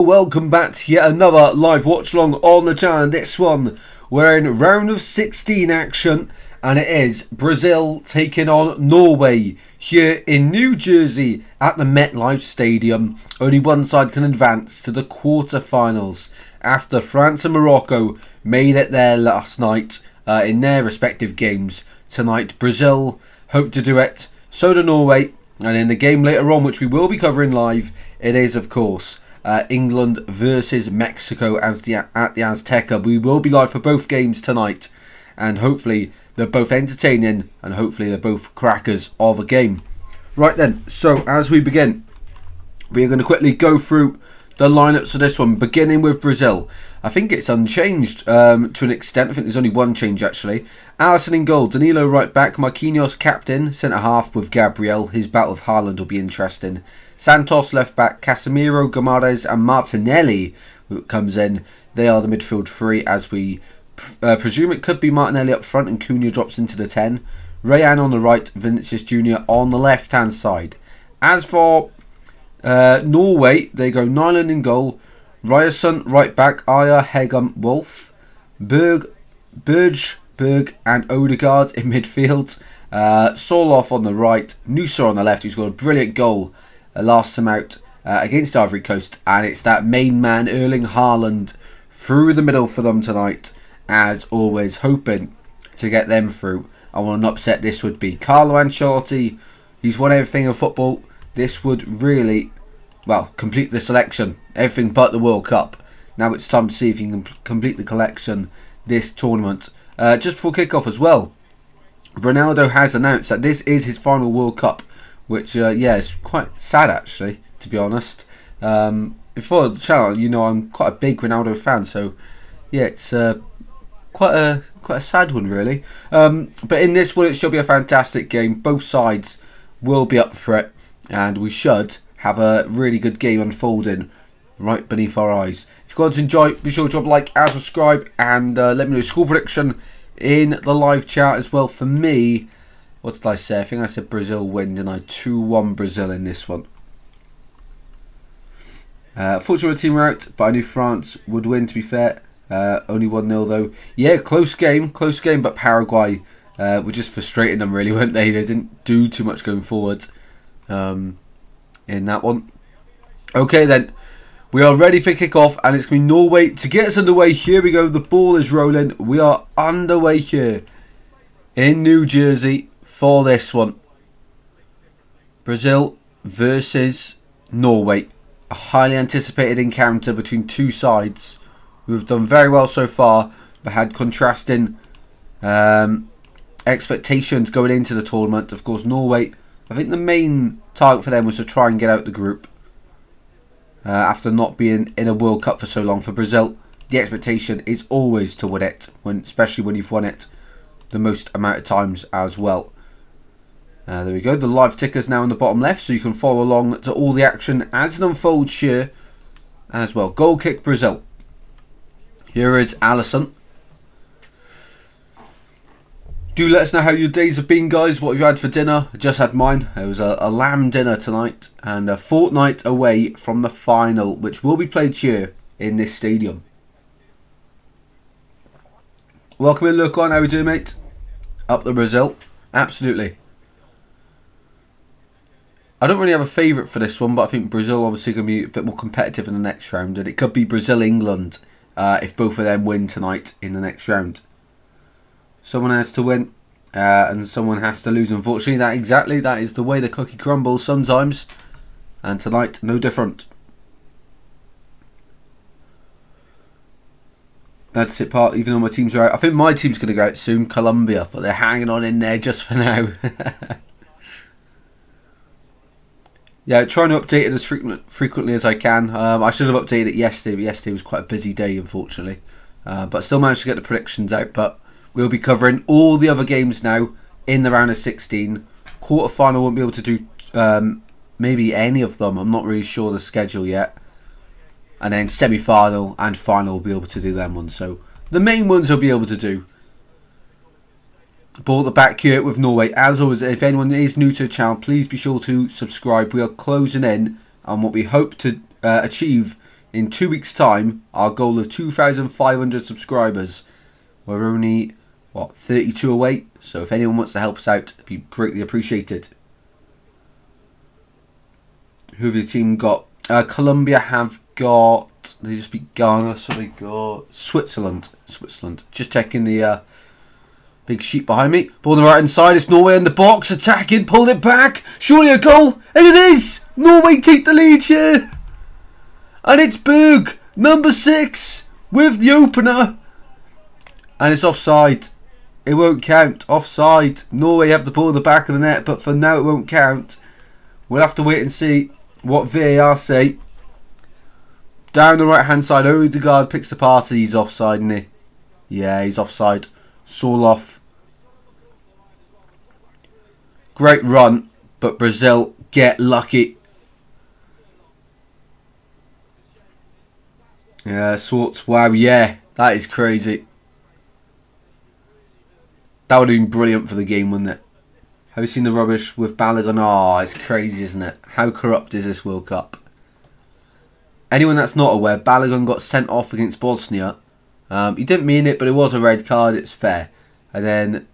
Welcome back to yet another live watch along on the channel. This one, we're in round of 16 action, and it is Brazil taking on Norway here in New Jersey at the MetLife Stadium. Only one side can advance to the quarter-finals after France and Morocco made it there last night in their respective games. Tonight, Brazil hope to do it, so do Norway, and in the game later on, which we will be covering live, it is, of course, England versus Mexico at the Azteca. We will be live for both games tonight, and hopefully they're both entertaining and hopefully they're both crackers of a game. Right then, so as we begin, we are going to quickly go through the lineups for this one, beginning with Brazil. I think it's unchanged to an extent. I think there's only one change actually. Alisson in goal, Danilo right back, Marquinhos captain, centre half with Gabriel. His battle with Haaland will be interesting. Santos left back, Casemiro, Gomares and Martinelli who comes in. They are the midfield three, as we presume it could be Martinelli up front and Cunha drops into the 10. Rayan on the right, Vinicius Jr. on the left hand side. As for Norway, they go Nyland in goal, Ryerson right back, Ayer, Hegum, Wolf, Berg and Odegaard in midfield. Soloff on the right, Nusa on the left, who's got a brilliant goal last time out against Ivory Coast, and it's that main man Erling Haaland through the middle for them tonight, as always, hoping to get them through. And what an upset this would be. Carlo Ancelotti, he's won everything in football. This would really, well, complete the selection, everything but the World Cup. Now it's time to see if he can complete the collection this tournament. Just before kick-off as well, Ronaldo has announced that this is his final World Cup, which, yeah, is quite sad actually, to be honest. Before the channel, you know, I'm quite a big Ronaldo fan, so yeah, it's quite a sad one really. But in this one, it should be a fantastic game. Both sides will be up for it, and we should have a really good game unfolding right beneath our eyes. If you guys enjoy, be sure to drop a like and subscribe, and let me know your score prediction in the live chat as well. For me, what did I say? I think I said Brazil win, and I 2-1 Brazil in this one. Fortunately, the team were out, but I knew France would win, to be fair. Only 1-0 though. Yeah, close game, but Paraguay were just frustrating them really, weren't they? They didn't do too much going forward in that one. Okay then, we are ready for kick-off, and it's going to be Norway to get us underway. Here we go, the ball is rolling. We are underway here in New Jersey for this one. Brazil versus Norway. A highly anticipated encounter between two sides who have done very well so far, but had contrasting expectations going into the tournament. Of course, Norway, I think the main target for them was to try and get out the group after not being in a World Cup for so long. For Brazil, the expectation is always to win it, especially when you've won it the most amount of times as well. There we go, the live ticker's now in the bottom left, so you can follow along to all the action as it unfolds here as well. Goal kick Brazil. Here is Alisson. Do let us know how your days have been, guys. What have you had for dinner? I just had mine. It was a lamb dinner tonight, and a fortnight away from the final, which will be played here in this stadium. Welcome in, look on. How we doing, mate? Up the Brazil. Absolutely. I don't really have a favourite for this one, but I think Brazil obviously going to be a bit more competitive in the next round, and it could be Brazil-England if both of them win tonight in the next round. Someone has to win and someone has to lose. Unfortunately, that is the way the cookie crumbles sometimes, and tonight no different. That's it, part. Even though my teams are out, I think my team's going to go out soon, Colombia, but they're hanging on in there just for now. Yeah, trying to update it as frequently as I can. I should have updated it yesterday, but yesterday was quite a busy day, unfortunately. But still managed to get the predictions out. But we'll be covering all the other games now in the round of 16. Quarter-final won't be able to do maybe any of them. I'm not really sure the schedule yet. And then semi-final and final will be able to do them ones. So the main ones we'll be able to do. Ball at the back here with Norway. As always, if anyone is new to the channel, please be sure to subscribe. We are closing in on what we hope to achieve in 2 weeks' time, our goal of 2,500 subscribers. We're only, what, 32 away? So if anyone wants to help us out, it'd be greatly appreciated. Who have your team got? Colombia have got... They just beat Ghana, so they got Switzerland. Just checking the big sheet behind me. Ball on the right hand side. It's Norway in the box. Attacking. Pulled it back. Surely a goal. And it is. Norway take the lead here. And it's Berg, number 6, with the opener. And it's offside. It won't count. Offside. Norway have the ball in the back of the net, but for now it won't count. We'll have to wait and see what VAR say. Down the right hand side, Odegaard picks the pass. He's offside, isn't he? Yeah, he's offside. Soloff. Great run, but Brazil get lucky. Yeah, Swartz. Wow, yeah, that is crazy. That would have been brilliant for the game, wouldn't it? Have you seen the rubbish with Balogun? Oh, it's crazy, isn't it? How corrupt is this World Cup? Anyone that's not aware, Balogun got sent off against Bosnia. He didn't mean it, but it was a red card. It's fair. And then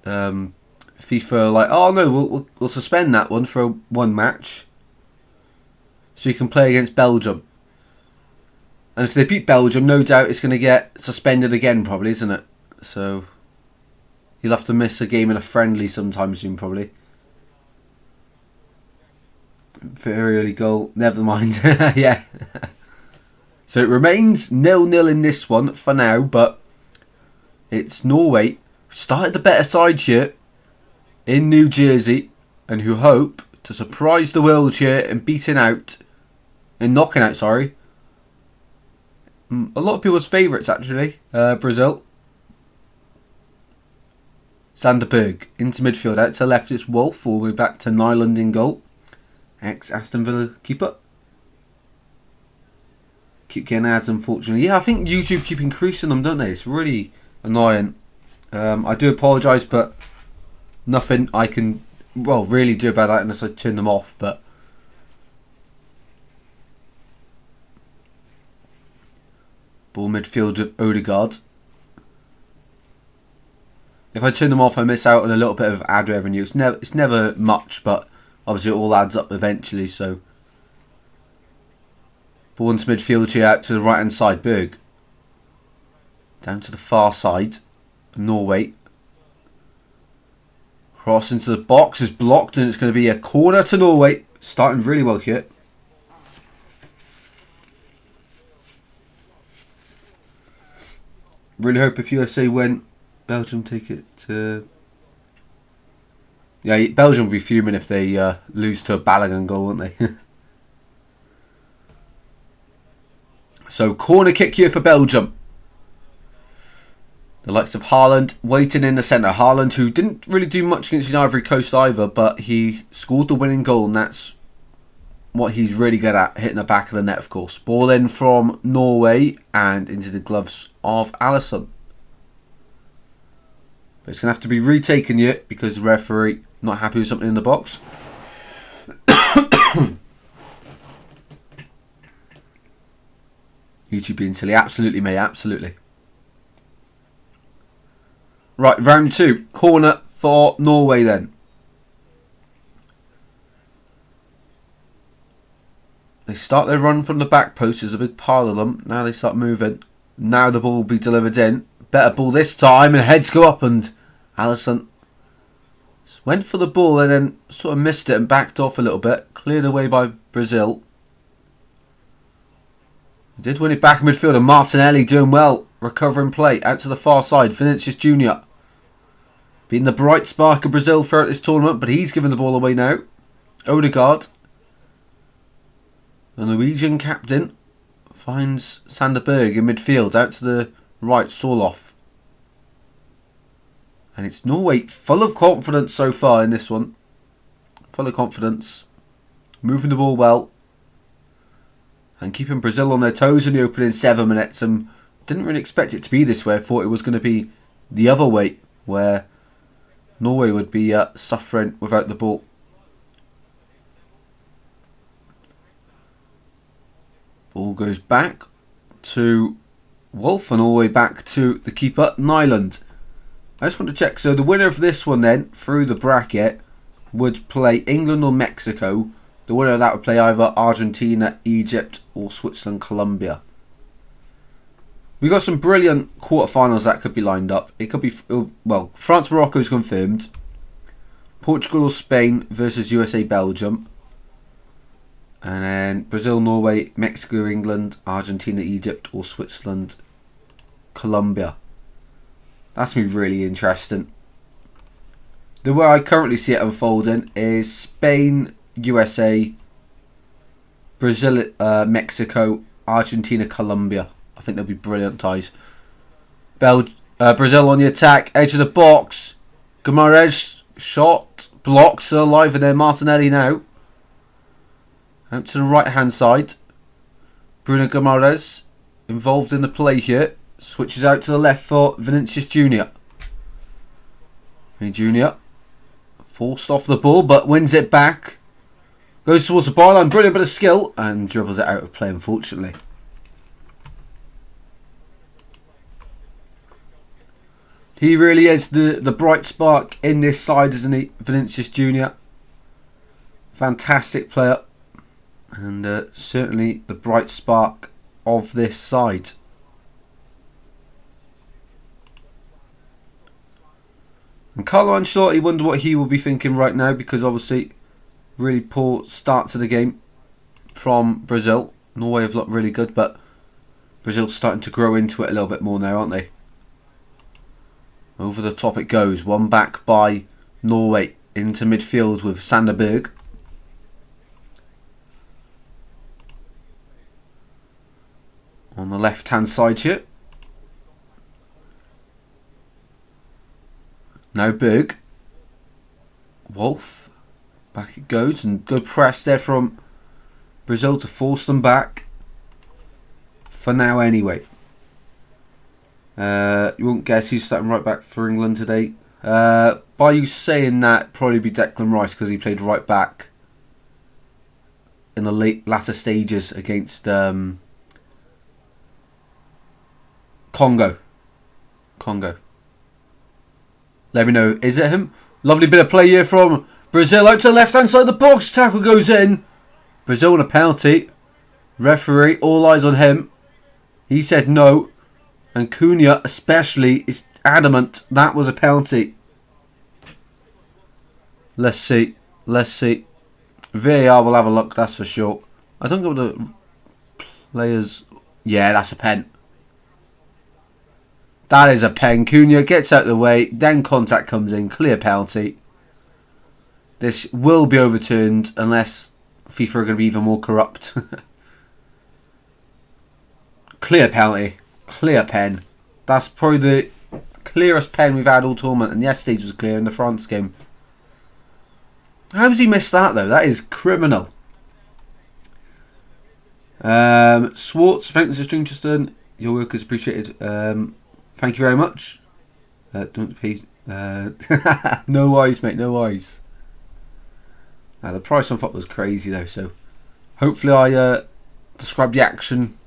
FIFA are like, oh no, we'll suspend that one for one match, so he can play against Belgium. And if they beat Belgium, no doubt it's going to get suspended again, probably, isn't it? So he'll have to miss a game in a friendly sometime soon, probably. Very early goal. Never mind. Yeah. So it remains 0-0 in this one for now, but it's Norway started the better side here in New Jersey, and who hope to surprise the world here and knocking out, sorry, a lot of people's favourites actually, Brazil. Sanderberg into midfield, out to left it's Wolf, all the way back to Nyland in goal. Ex-Aston Villa keeper. Keep getting ads, unfortunately. Yeah, I think YouTube keep increasing them, don't they? It's really annoying. I do apologise, but nothing I can, well, really do about that unless I turn them off. But ball midfield of Odegaard. If I turn them off, I miss out on a little bit of ad revenue. It's never much, but obviously it all adds up eventually. So ball into midfield here, out to the right hand side. Berg down to the far side. Norway cross into the box is blocked, and it's going to be a corner to Norway. Starting really well here. Really hope if USA win, Belgium take it to... Yeah, Belgium will be fuming if they lose to a Balogun goal, won't they? So, corner kick here for Belgium. The likes of Haaland waiting in the centre. Haaland, who didn't really do much against the Ivory Coast either, but he scored the winning goal, and that's what he's really good at, hitting the back of the net, of course. Ball in from Norway and into the gloves of Alisson. But it's going to have to be retaken yet because the referee not happy with something in the box. YouTube being silly. Absolutely, mate. Absolutely. Right, round 2. Corner for Norway then. They start their run from the back post. There's a big pile of them. Now they start moving. Now the ball will be delivered in. Better ball this time, and heads go up, and Alisson went for the ball and then sort of missed it and backed off a little bit. Cleared away by Brazil. Did win it back in midfield, and Martinelli doing well. Recovering play out to the far side. Vinicius Jr. being the bright spark of Brazil throughout this tournament, but he's given the ball away now. Odegaard, the Norwegian captain, finds Sanderberg in midfield. Out to the right, Soloff. And it's Norway full of confidence so far in this one. Full of confidence. Moving the ball well. And keeping Brazil on their toes in the opening 7 minutes. And didn't really expect it to be this way. I thought it was going to be the other way, where Norway would be suffering without the ball. Ball goes back to Wolf and all the way back to the keeper, Nyland. I just want to check. So the winner of this one then, through the bracket, would play England or Mexico. The winner of that would play either Argentina, Egypt or Switzerland, Colombia. We've got some brilliant quarterfinals that could be lined up. It could be, well, France, Morocco is confirmed. Portugal or Spain versus USA, Belgium. And then Brazil, Norway, Mexico, England, Argentina, Egypt or Switzerland, Colombia. That's going to be really interesting. The way I currently see it unfolding is Spain, USA, Brazil, Mexico, Argentina, Colombia. I think they'll be brilliant ties. Brazil on the attack, edge of the box. Guimaraes shot, blocked, still alive, and then Martinelli now. Out to the right hand side. Bruno Guimaraes involved in the play here. Switches out to the left for Vinicius Junior. Junior forced off the ball but wins it back. Goes towards the byline, brilliant bit of skill and dribbles it out of play unfortunately. He really is the bright spark in this side, isn't he? Vinicius Junior. Fantastic player. And certainly the bright spark of this side. And Carlo Ancelotti, wonder what he will be thinking right now, because obviously really poor start to the game from Brazil. Norway have looked really good, but Brazil's starting to grow into it a little bit more now, aren't they? Over the top it goes. One back by Norway into midfield with Sanderberg. On the left hand side here. Now Berg. Wolf. Back it goes, and good press there from Brazil to force them back. For now anyway. You won't guess who's starting right back for England today. By you saying that, probably be Declan Rice, because he played right back in the latter stages against Congo. Let me know. Is it him? Lovely bit of play here from Brazil. Out to the left hand side of the box. Tackle goes in. Brazil on a penalty. Referee, all eyes on him. He said no. And Cunha especially is adamant that was a penalty. Let's see. VAR will have a look, that's for sure. I don't know the players. Yeah, that's a pen. That is a pen. Cunha gets out of the way. Then contact comes in. Clear penalty. This will be overturned unless FIFA are going to be even more corrupt. Clear penalty. Clear pen. That's probably the clearest pen we've had all tournament. And yesterday's was clear in the France game. How has he missed that though? That is criminal. Swartz, thanks for stream, Justin. Your work is appreciated. Thank you very much. Don't pay. No worries, mate. No worries. The price on FOP was crazy though, so hopefully I described the action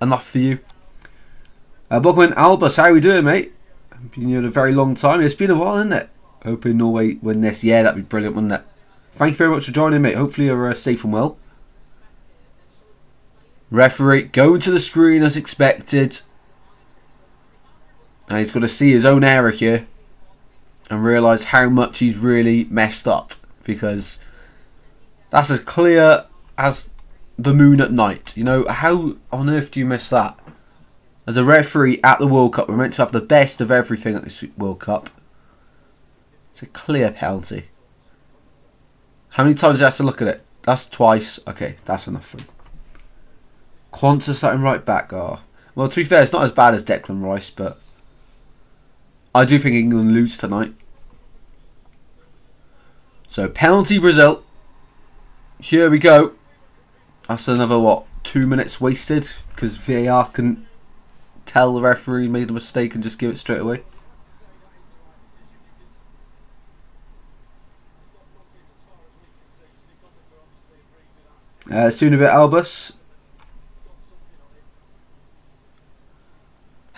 enough for you. Bogman Albus, how are we doing, mate? Been here a very long time. It's been a while, isn't it? Hoping Norway win this. Yeah, that'd be brilliant, wouldn't it? Thank you very much for joining, mate. Hopefully you're safe and well. Referee going to the screen as expected. And he's got to see his own error here and realise how much he's really messed up, because that's as clear as the moon at night. You know, how on earth do you miss that? As a referee at the World Cup, we're meant to have the best of everything at this World Cup. It's a clear penalty. How many times do you have to look at it? That's twice. Okay, that's enough for him. Quanta starting right back. Oh. Well, to be fair, it's not as bad as Declan Rice, but I do think England lose tonight. So, penalty Brazil. Here we go. That's another, what, 2 minutes wasted because VAR couldn't tell the referee made a mistake and just give it straight away. Soon a bit Albus.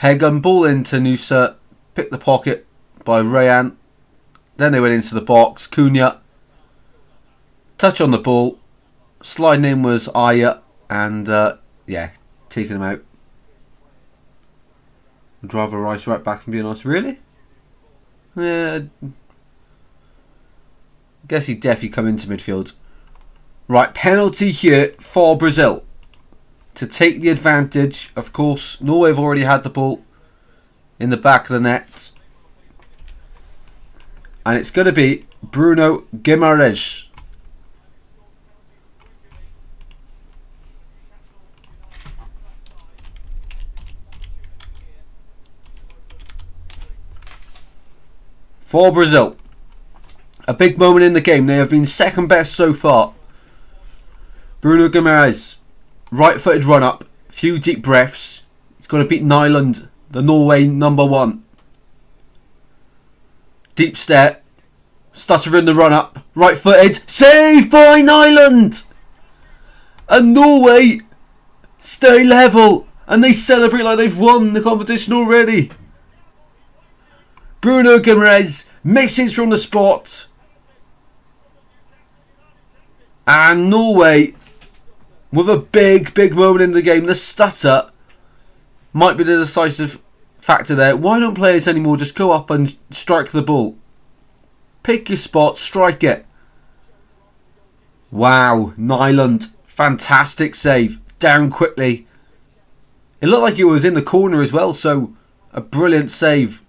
Hegan, ball into Noosa, picked the pocket by Rayan. Then they went into the box. Cunha, touch on the ball. Sliding in was Aya, and yeah, taking him out. Driver Rice right back and being honest, really? Yeah, I guess he'd definitely come into midfield. Right, penalty here for Brazil to take the advantage. Of course, Norway have already had the ball in the back of the net. And it's going to be Bruno Guimaraes. For Brazil. A big moment in the game. They have been second best so far. Bruno Guimaraes. Right-footed run-up. Few deep breaths. He's got to beat Nyland, the Norway #1. Deep stare. Stutter in the run-up. Right-footed. Saved by Nyland! And Norway stay level. And they celebrate like they've won the competition already. Bruno Guimaraes misses from the spot. And Norway, with a big moment in the game, the stutter might be the decisive factor there. Why don't players anymore just go up and strike the ball? Pick your spot, strike it. Wow, Nyland, fantastic save. Down quickly. It looked like it was in the corner as well, so a brilliant save.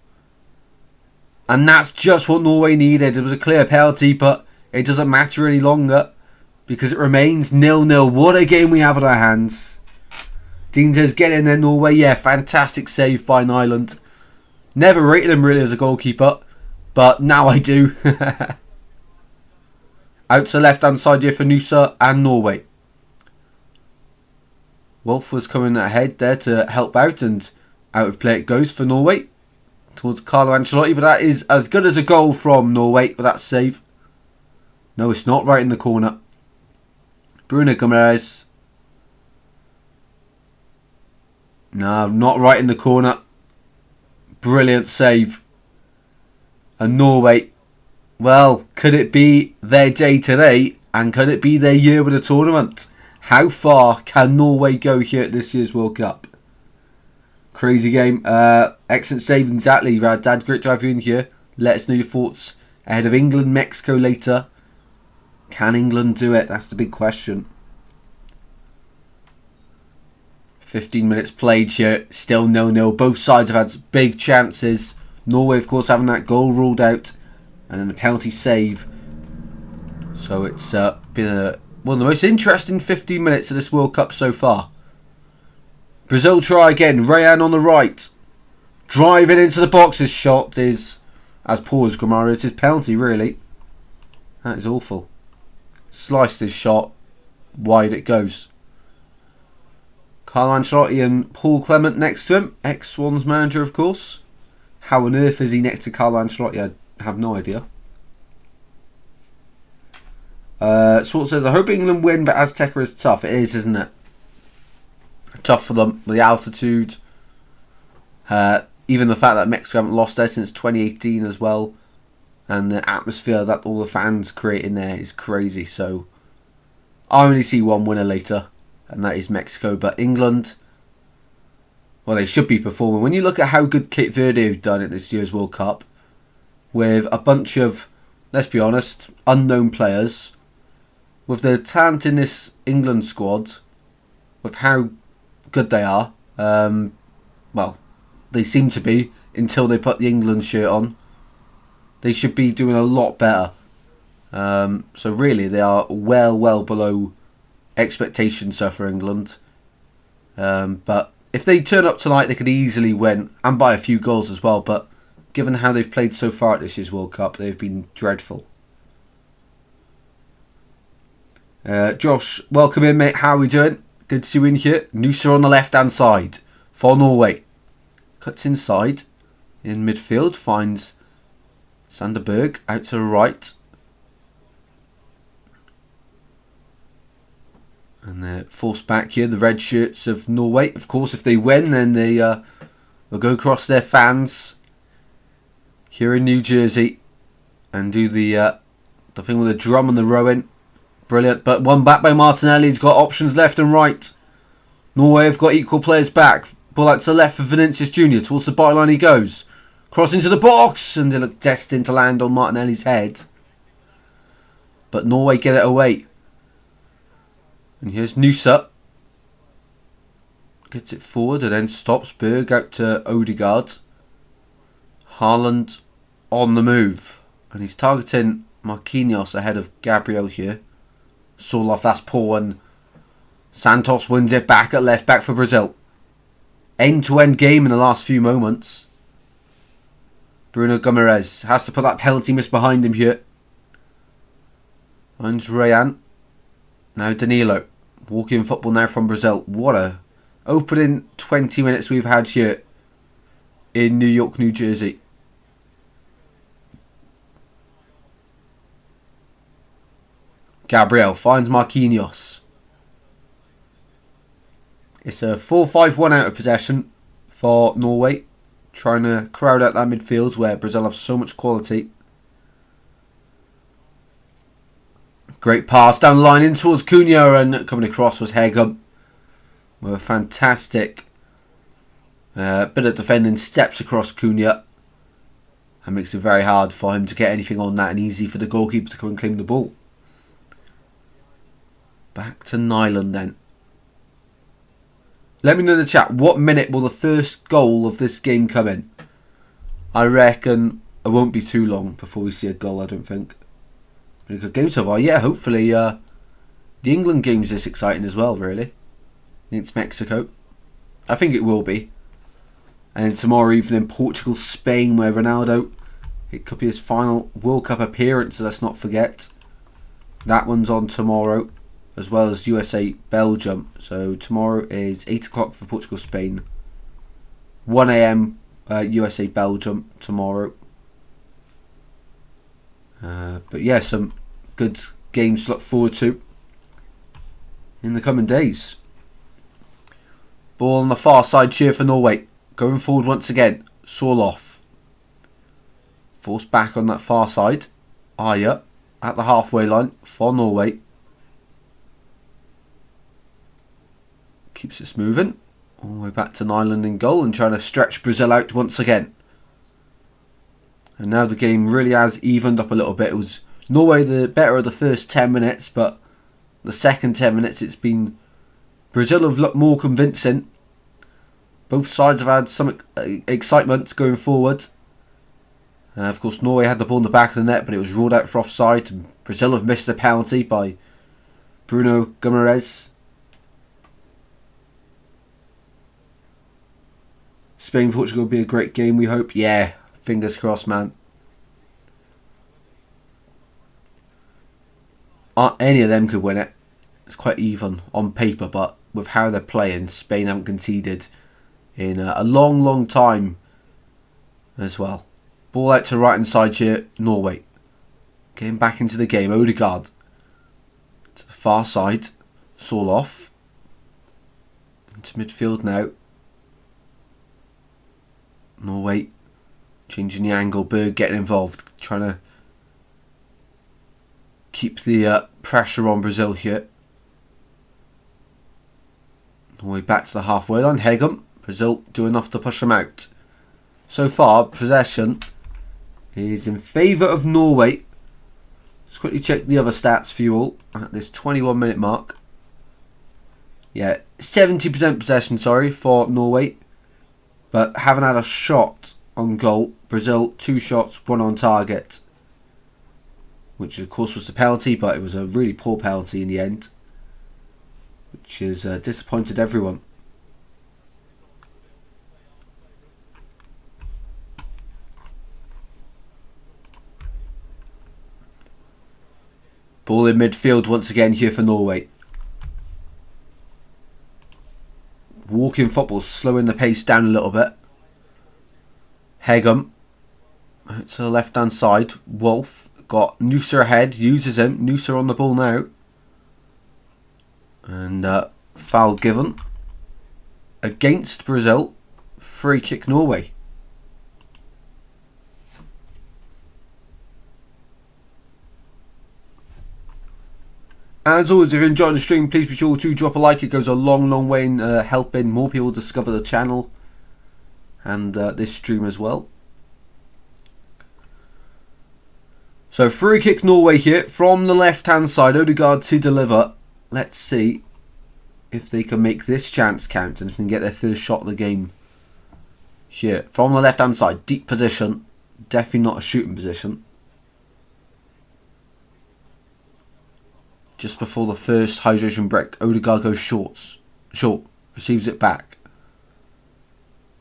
And that's just what Norway needed. It was a clear penalty, but it doesn't matter any longer because it remains 0-0. What a game we have on our hands. Dean says, get in there, Norway. Yeah, fantastic save by Nyland. Never rated him really as a goalkeeper, but now I do. Out to left-hand side here for Noosa and Norway. Wolf was coming ahead there to help out, and out of play it goes for Norway. Towards Carlo Ancelotti, but that is as good as a goal from Norway with that save. No, it's not, right in the corner. Bruno Guimaraes. No, not right in the corner. Brilliant save. And Norway, well, could it be their day today? And could it be their year with the tournament? How far can Norway go here at this year's World Cup? Crazy game. Excellent save, exactly. Dad, great to have you in here. Let us know your thoughts ahead of England, Mexico later. Can England do it? That's the big question. 15 minutes played here. Still 0-0. Both sides have had big chances. Norway, of course, having that goal ruled out. And then a penalty save. So it's been one of the most interesting 15 minutes of this World Cup so far. Brazil try again. Rayan on the right. Driving into the box. His shot is as poor as Guimaraes. His penalty, really. That is awful. Sliced his shot. Wide it goes. Carlo Ancelotti and Paul Clement next to him. Ex-Swans manager, of course. How on earth is he next to Carlo Ancelotti? I have no idea. Swart says, I hope England win, but Azteca is tough. It is, isn't it? Tough for them. The altitude. Even the fact that Mexico haven't lost there since 2018 as well. And the atmosphere that all the fans create in there is crazy. So I only see one winner later, and that is Mexico. But England, well, they should be performing. When you look at how good Cape Verde have done at this year's World Cup, with a bunch of, let's be honest, unknown players, with the talent in this England squad, with how good they are, well, they seem to be until they put the England shirt on. They should be doing a lot better. So really, they are well below expectations for England. But if they turn up tonight, they could easily win, and by a few goals as well. But given how they've played so far at this year's World Cup, they've been dreadful. Josh, welcome in, mate. How are we doing? Good to see you in here. Noosa on the left-hand side for Norway. Cuts inside in midfield. Finds Sanderberg out to the right. And they're forced back here. The red shirts of Norway. Of course, if they win, then they will We'll go across their fans here in New Jersey and do the thing with the drum and the rowing. Brilliant. But one back by Martinelli. He's got options left and right. Norway have got equal players back. Ball out to the left for Vinicius Jr. Towards the byline he goes. Crossing to the box. And they look destined to land on Martinelli's head. But Norway get it away. And here's Nusa. Gets it forward and then stops. Berg out to Odegaard. Haaland on the move. And he's targeting Marquinhos ahead of Gabriel here. Soloff, that's poor. And Santos wins it back at left back for Brazil. End-to-end game in the last few moments. Bruno Guimaraes has to put that penalty miss behind him here. Andrean. Now Danilo. Walking football now from Brazil. What a opening 20 minutes we've had here in New York, New Jersey. Gabriel finds Marquinhos. It's a 4-5-1 out of possession for Norway. Trying to crowd out that midfield where Brazil have so much quality. Great pass down the line in towards Cunha, and coming across was Hegum. With a fantastic bit of defending, steps across Cunha. And makes it very hard for him to get anything on that, and easy for the goalkeeper to come and claim the ball. Back to Nyland then. Let me know in the chat, what minute will the first goal of this game come in? I reckon it won't be too long before we see a goal, I don't think. Pretty good game so far. Yeah, hopefully the England game's this exciting as well, really. Against Mexico. I think it will be. And then tomorrow evening, Portugal, Spain, where Ronaldo, it could be his final World Cup appearance, let's not forget. That one's on tomorrow, as well as USA, Belgium. So tomorrow is 8 o'clock for Portugal, Spain. 1 AM USA, Belgium tomorrow. But yeah, some good games to look forward to in the coming days. Ball on the far side, cheer for Norway. Going forward once again, Soloff. Forced back on that far side. Aya at the halfway line for Norway. Keeps us moving. All the way back to Nyland in goal and trying to stretch Brazil out once again. And now the game really has evened up a little bit. It was Norway the better of the first 10 minutes, but the second 10 minutes it's been Brazil have looked more convincing. Both sides have had some excitement going forward. Of course, Norway had the ball in the back of the net, but it was ruled out for offside. Brazil have missed the penalty by Bruno Guimaraes. Spain-Portugal will be a great game, we hope. Yeah, fingers crossed, man. Any of them could win it. It's quite even on paper, but with how they're playing, Spain haven't conceded in a long, long time as well. Ball out to right hand side here, Norway. Getting back into the game, Odegaard. To the far side, Soloff. Into midfield now. Norway changing the angle, Berg getting involved, trying to keep the pressure on Brazil here. Norway back to the halfway line, Hegum. Brazil do enough to push them out. So far, possession is in favour of Norway. Let's quickly check the other stats for you all at this 21 minute mark. Yeah, 70% possession, for Norway. But haven't had a shot on goal. Brazil, 2 shots, 1 on target. Which of course was the penalty, but it was a really poor penalty in the end. Which has disappointed everyone. Ball in midfield once again here for Norway. Walking football, slowing the pace down a little bit. Hegum to the left hand side. Wolf got Nusa ahead, uses him. Nusa on the ball now. And foul given against Brazil. free kick Norway. And as always, if you're enjoying the stream, please be sure to drop a like. It goes a long way in helping more people discover the channel and this stream as well. So free kick Norway here from the left hand side. Odegaard to deliver. Let's see if they can make this chance count and if they can get their first shot of the game here. From the left hand side, deep position. Definitely not a shooting position. Just before the first hydration break, Odegaard goes short, receives it back.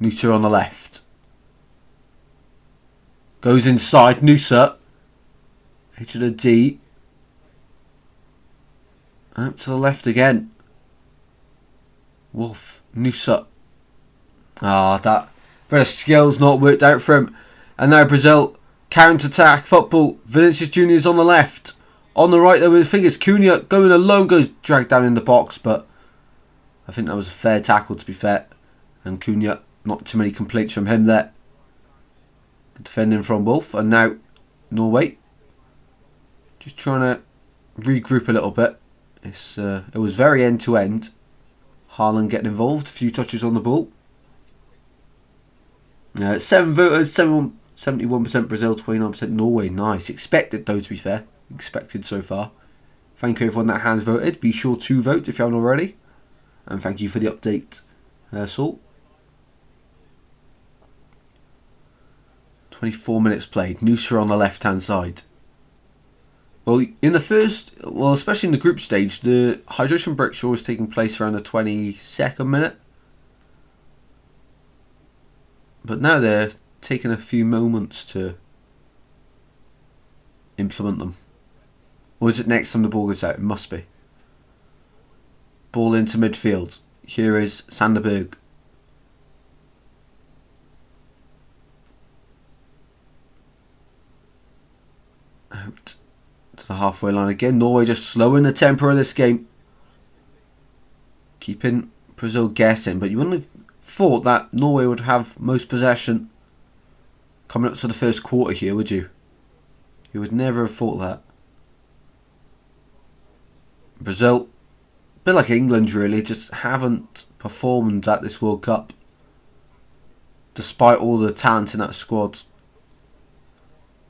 Nusa on the left. Goes inside, Nusa. H to the D. Out to the left again. Wolf, Nusa. That bit of skill's not worked out for him. And now Brazil, counter-attack football. Vinicius Junior is on the left. On the right there with the fingers, Cunha going alone, goes dragged down in the box, but I think that was a fair tackle to be fair. And Cunha, not too many complaints from him there. Good defending from Wolf, and now Norway. Just trying to regroup a little bit. It was very end to end. Haaland getting involved, a few touches on the ball. 7 voters, 71% Brazil, 29% Norway. Nice. Expected though, to be fair. Expected so far. Thank you everyone that has voted. Be sure to vote if you haven't already. And thank you for the update, Saul. 24 minutes played. Nusa on the left hand side. Well, in the first, especially in the group stage, the hydration breaks are always taking place around the 22nd minute. But now they're taking a few moments to implement them. Or is it next time the ball goes out? It must be. Ball into midfield. Here is Sanderberg. Out to the halfway line again. Norway just slowing the tempo of this game. Keeping Brazil guessing. But you wouldn't have thought that Norway would have most possession coming up to the first quarter here, would you? You would never have thought that. Brazil, a bit like England really, just haven't performed at this World Cup. Despite all the talent in that squad.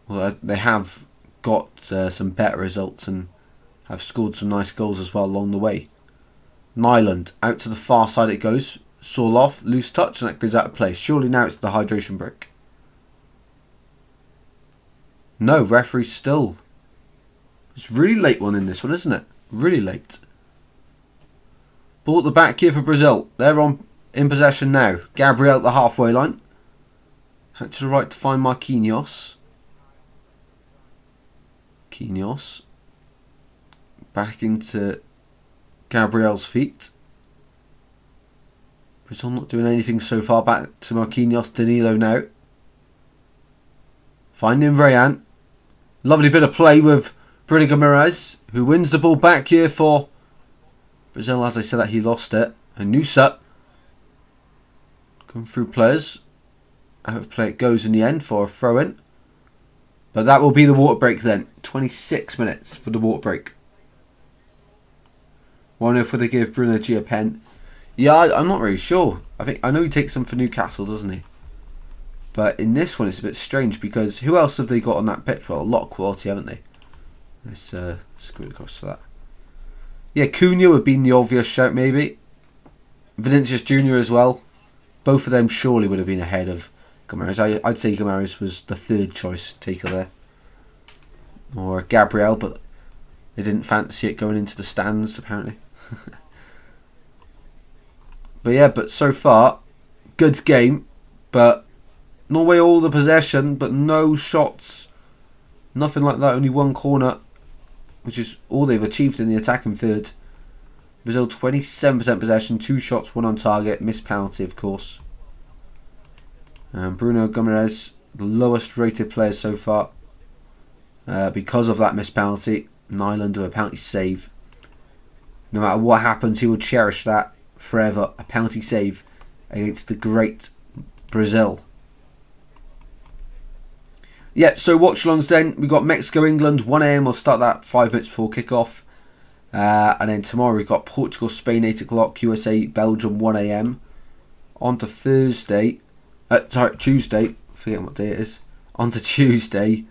Well, they have got some better results and have scored some nice goals as well along the way. Nyland, out to the far side it goes. Sorloth, loose touch, and that goes out of place. Surely now it's the hydration break. No, referee still. It's really late one in this one, isn't it? Really late. Ball at the back here for Brazil. They're in possession now. Gabriel at the halfway line. Out to the right to find Marquinhos. Back into Gabriel's feet. Brazil not doing anything so far. Back to Marquinhos. Danilo now. Finding Rayan. Lovely bit of play with Bruno Guimaraes, who wins the ball back here for Brazil. As I said that, he lost it. And Nusa going through players. Out of play it goes in the end for a throw-in. But that will be the water break then. 26 minutes for the water break. Wonder if they give Bruno G a pen. Yeah, I'm not really sure. I know he takes them for Newcastle, doesn't he? But in this one, it's a bit strange because who else have they got on that pitch? Well, a lot of quality, haven't they? Let's screw across to that. Yeah, Cunha would have been the obvious shout, maybe. Vinicius Junior as well. Both of them surely would have been ahead of Guimaraes. I'd say Guimaraes was the third choice taker there. Or Gabriel, but they didn't fancy it going into the stands, apparently. But yeah, but so far, good game. But Norway all the possession, but no shots. Nothing like that, only one corner, which is all they've achieved in the attacking third. Brazil 27% possession, 2 shots, 1 on target, missed penalty of course. Bruno Guimaraes, the lowest rated player so far. Because of that missed penalty. Nyland with a penalty save. No matter what happens, he will cherish that forever. A penalty save against the great Brazil. Yeah, so watch-alongs then. We've got Mexico-England, 1 a.m. We'll start that 5 minutes before kickoff. And then tomorrow we've got Portugal-Spain, 8 o'clock. USA-Belgium, 1 a.m. On to Tuesday. Forgetting what day it is. On to Tuesday.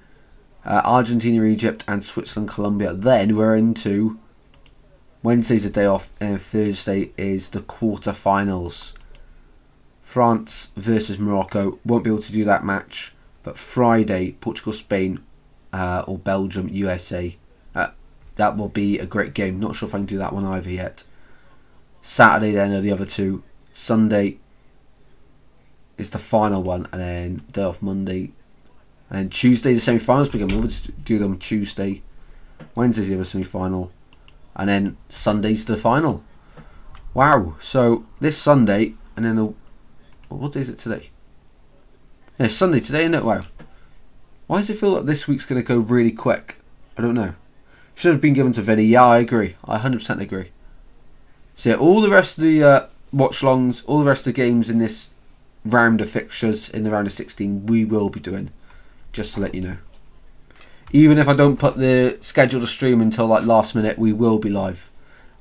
Argentina-Egypt and Switzerland-Colombia. Then we're into... Wednesday's a day off, and Thursday is the quarter-finals. France versus Morocco. Won't be able to do that match. But Friday, Portugal-Spain or Belgium-USA. That will be a great game. Not sure if I can do that one either yet. Saturday then are the other two. Sunday is the final one, and then day off Monday. And then Tuesday the semi-finals begin. We'll do them Tuesday. Wednesday's the other semi-final. And then Sunday's the final. Wow. So this Sunday, and then what day is it today? Yeah, it's Sunday today, isn't it? Wow. Why does it feel like this week's going to go really quick? I don't know. Should have been given to Vinny. Yeah, I agree. I 100% agree. So yeah, all the rest of the watch-alongs, all the rest of the games in this round of fixtures, in the round of 16, we will be doing. Just to let you know. Even if I don't put the schedule to stream until like last minute, we will be live.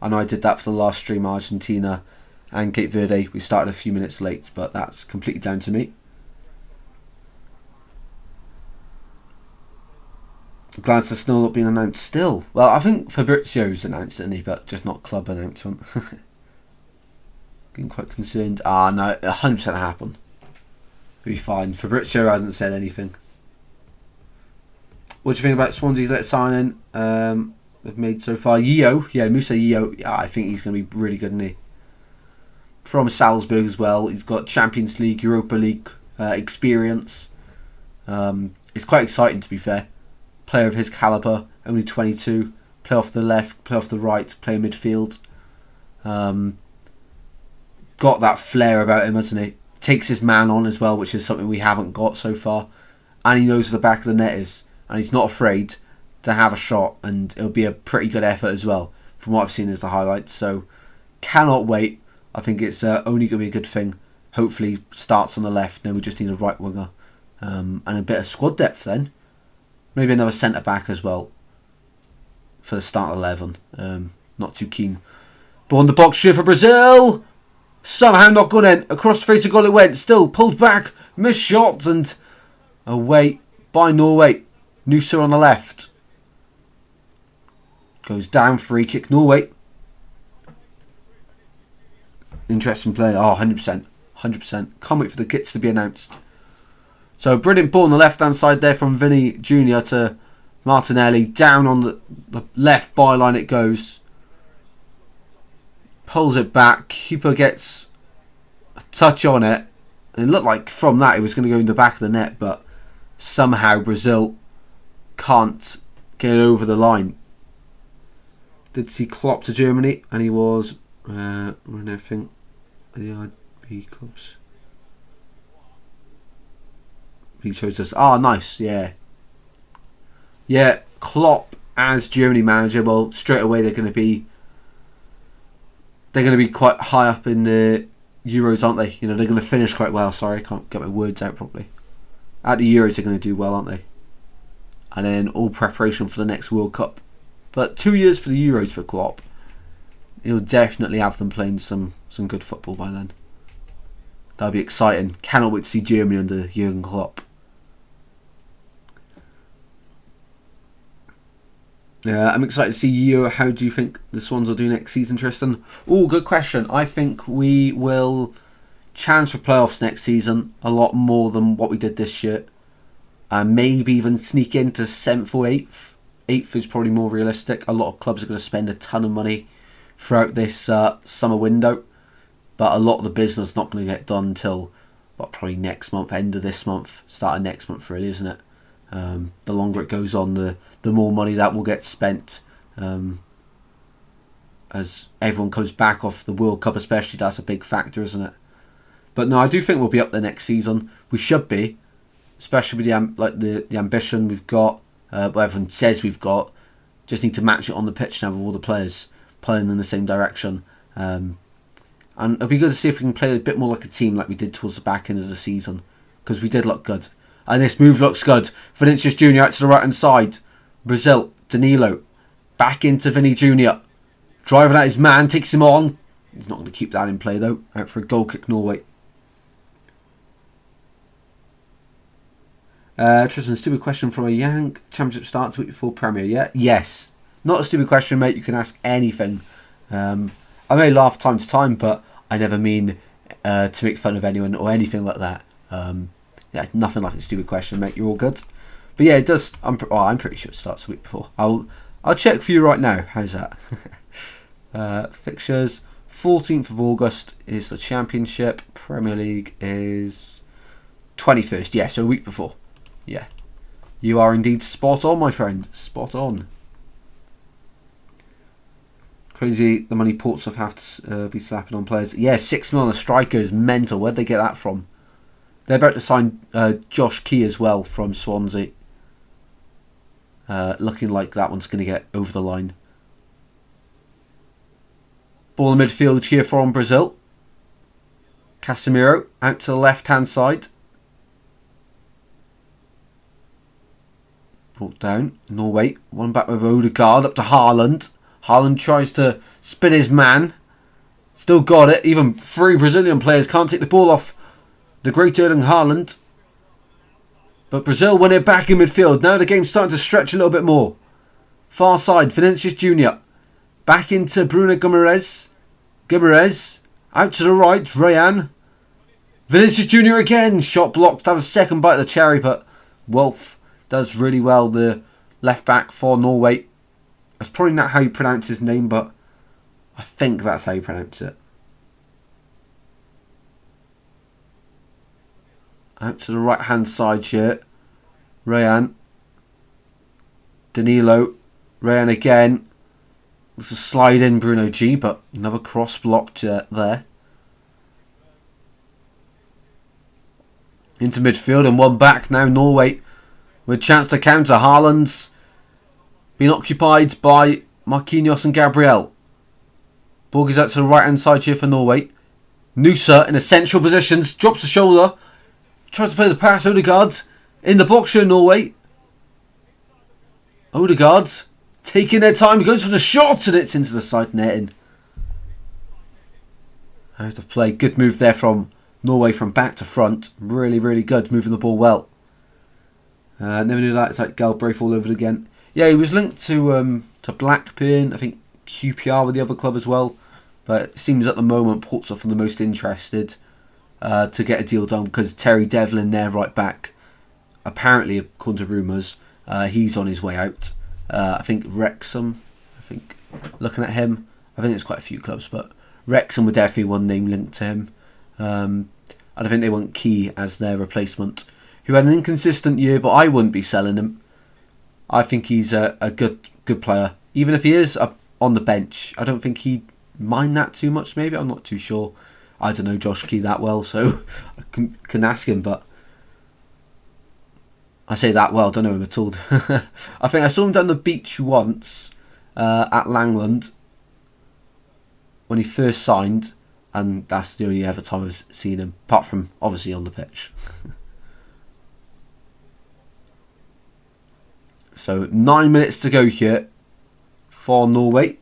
I know I did that for the last stream, Argentina and Cape Verde. We started a few minutes late, but that's completely down to me. Glad to still not being announced still. Well, I think Fabrizio's announced it, isn't he? But just not club announcement. Getting quite concerned. No, 100% happen. It'll be fine. Fabrizio hasn't said anything. What do you think about Swansea's late signing they've made so far? Yeo, yeah, Musa Yeo. Yeah, I think he's going to be really good, isn't he? From Salzburg as well. He's got Champions League, Europa League experience. It's quite exciting, to be fair. Player of his calibre, only 22. Play off the left, play off the right, play midfield. Got that flair about him, hasn't he? Takes his man on as well, which is something we haven't got so far. And he knows where the back of the net is. And he's not afraid to have a shot, and it'll be a pretty good effort as well, from what I've seen as the highlights. So, cannot wait. I think it's only going to be a good thing. Hopefully, starts on the left. Now we just need a right winger and a bit of squad depth then. Maybe another centre back as well for the start 11. Not too keen. But on the box shot for Brazil. Somehow not gone in. Across the face of goal it went. Still pulled back. Missed shots and away by Norway. Noosa on the left. Goes down, free kick, Norway. Interesting play. 100%. 100%. Can't wait for the kits to be announced. So, brilliant ball on the left-hand side there from Vinny Jr. to Martinelli. Down on the left byline it goes. Pulls it back. Keeper gets a touch on it. And it looked like from that it was going to go in the back of the net, but somehow Brazil can't get over the line. Did see Klopp to Germany, and he was when I think the IB clubs. He chose us. Nice, yeah. Yeah, Klopp as Germany manager. Well, straight away they're going to be quite high up in the Euros, aren't they? You know, they're going to finish quite well. Sorry, I can't get my words out properly. At the Euros, they're going to do well, aren't they? And then all preparation for the next World Cup. But 2 years for the Euros for Klopp. He'll definitely have them playing some good football by then. That'll be exciting. Cannot wait to see Germany under Jurgen Klopp. Yeah, I'm excited to see you. How do you think the Swans will do next season, Tristan? Oh, good question. I think we will chance for playoffs next season a lot more than what we did this year. Maybe even sneak into 7th or 8th. 8th is probably more realistic. A lot of clubs are going to spend a ton of money throughout this summer window. But a lot of the business is not going to get done until probably next month, end of this month, start of next month really, isn't it? The longer it goes on, the more money that will get spent. As everyone comes back off the World Cup especially, that's a big factor, isn't it? But no, I do think we'll be up there next season. We should be. Especially with the ambition we've got, what everyone says we've got. Just need to match it on the pitch now with all the players playing in the same direction. And it'll be good to see if we can play a bit more like a team like we did towards the back end of the season. Because we did look good. And this move looks good. Vinicius Jr. out to the right hand side. Brazil, Danilo. Back into Vinny Jr. Driving at his man, takes him on. He's not going to keep that in play though. Out for a goal kick, Norway. Tristan, stupid question from a Yank. Championship starts week before Premier, yeah? Yes. Not a stupid question, mate. You can ask anything. I may laugh time to time, but I never mean to make fun of anyone or anything like that. Yeah, nothing like a stupid question, mate. You're all good. But yeah, it does. I'm pretty sure it starts the week before. I'll check for you right now. How's that? Fixtures. 14th of August is the Championship. Premier League is 21st. Yeah, so a week before. Yeah. You are indeed spot on, my friend. Spot on. Crazy the money Portsmouth have to be slapping on players. Yeah, 6 million on a striker is mental. Where'd they get that from? They're about to sign Josh Key as well from Swansea. Looking like that one's going to get over the line. Ball in midfield here from Brazil. Casemiro out to the left-hand side. Brought down. Norway. One back with Odegaard up to Haaland. Haaland tries to spin his man. Still got it. Even 3 Brazilian players can't take the ball off the great Erling Haaland. But Brazil win it back in midfield. Now the game's starting to stretch a little bit more. Far side. Vinicius Jr. Back into Bruno Guimaraes. Guimaraes. Out to the right. Rayan. Vinicius Jr. again. Shot blocked. That was second bite of the cherry. But Wolf does really well. The left back for Norway. That's probably not how you pronounce his name, but I think that's how you pronounce it. Out to the right hand side here. Rayan. Danilo. Rayan again. There's a slide in Bruno G, but another cross blocked there. Into midfield and one back now. Norway with a chance to counter. Haaland's been occupied by Marquinhos and Gabriel. Ball goes out to the right hand side here for Norway. Nusa in essential positions. Drops the shoulder. Tries to play the pass. Odegaard in the box here, Norway. Odegaard taking their time. He goes for the shot and it's into the side netting. Out of play. Good move there from Norway from back to front. Really, really good. Moving the ball well. Never knew that. It's like Galbraith all over it again. Yeah, he was linked to Blackburn. I think QPR with the other club as well. But it seems at the moment Portsmouth are the most interested to get a deal done because Terry Devlin, their right back, apparently, according to rumours, he's on his way out. I think Wrexham, looking at him, I think there's quite a few clubs, but Wrexham would definitely one name linked to him. And I think they want Key as their replacement, who had an inconsistent year, but I wouldn't be selling him. I think he's a good player. Even if he is up on the bench, I don't think he'd mind that too much, maybe. I'm not too sure. I don't know Josh Key that well, so I can ask him, but I say that well, don't know him at all. I think I saw him down the beach once at Langland when he first signed, and that's the only ever time I've seen him, apart from obviously on the pitch. So 9 minutes to go here for Norway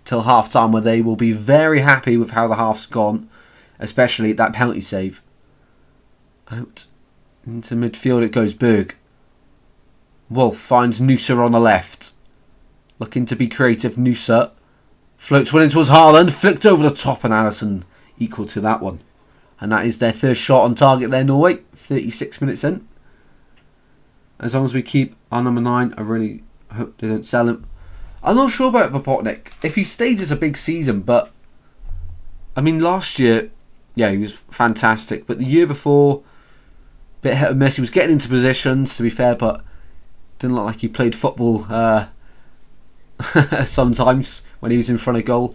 till half time, where they will be very happy with how the half's gone, especially that penalty save. Out into midfield it goes. Berg. Wolf finds Nusa on the left. Looking to be creative. Nusa floats one in towards Haaland. Flicked over the top and Allison equal to that one. And that is their first shot on target there, Norway. 36 minutes in. As long as we keep our number 9, I really hope they don't sell him. I'm not sure about Vopotnik. If he stays, it's a big season, but I mean, last year, yeah, he was fantastic. But the year before, bit hit and miss. He was getting into positions, to be fair, but didn't look like he played football sometimes when he was in front of goal.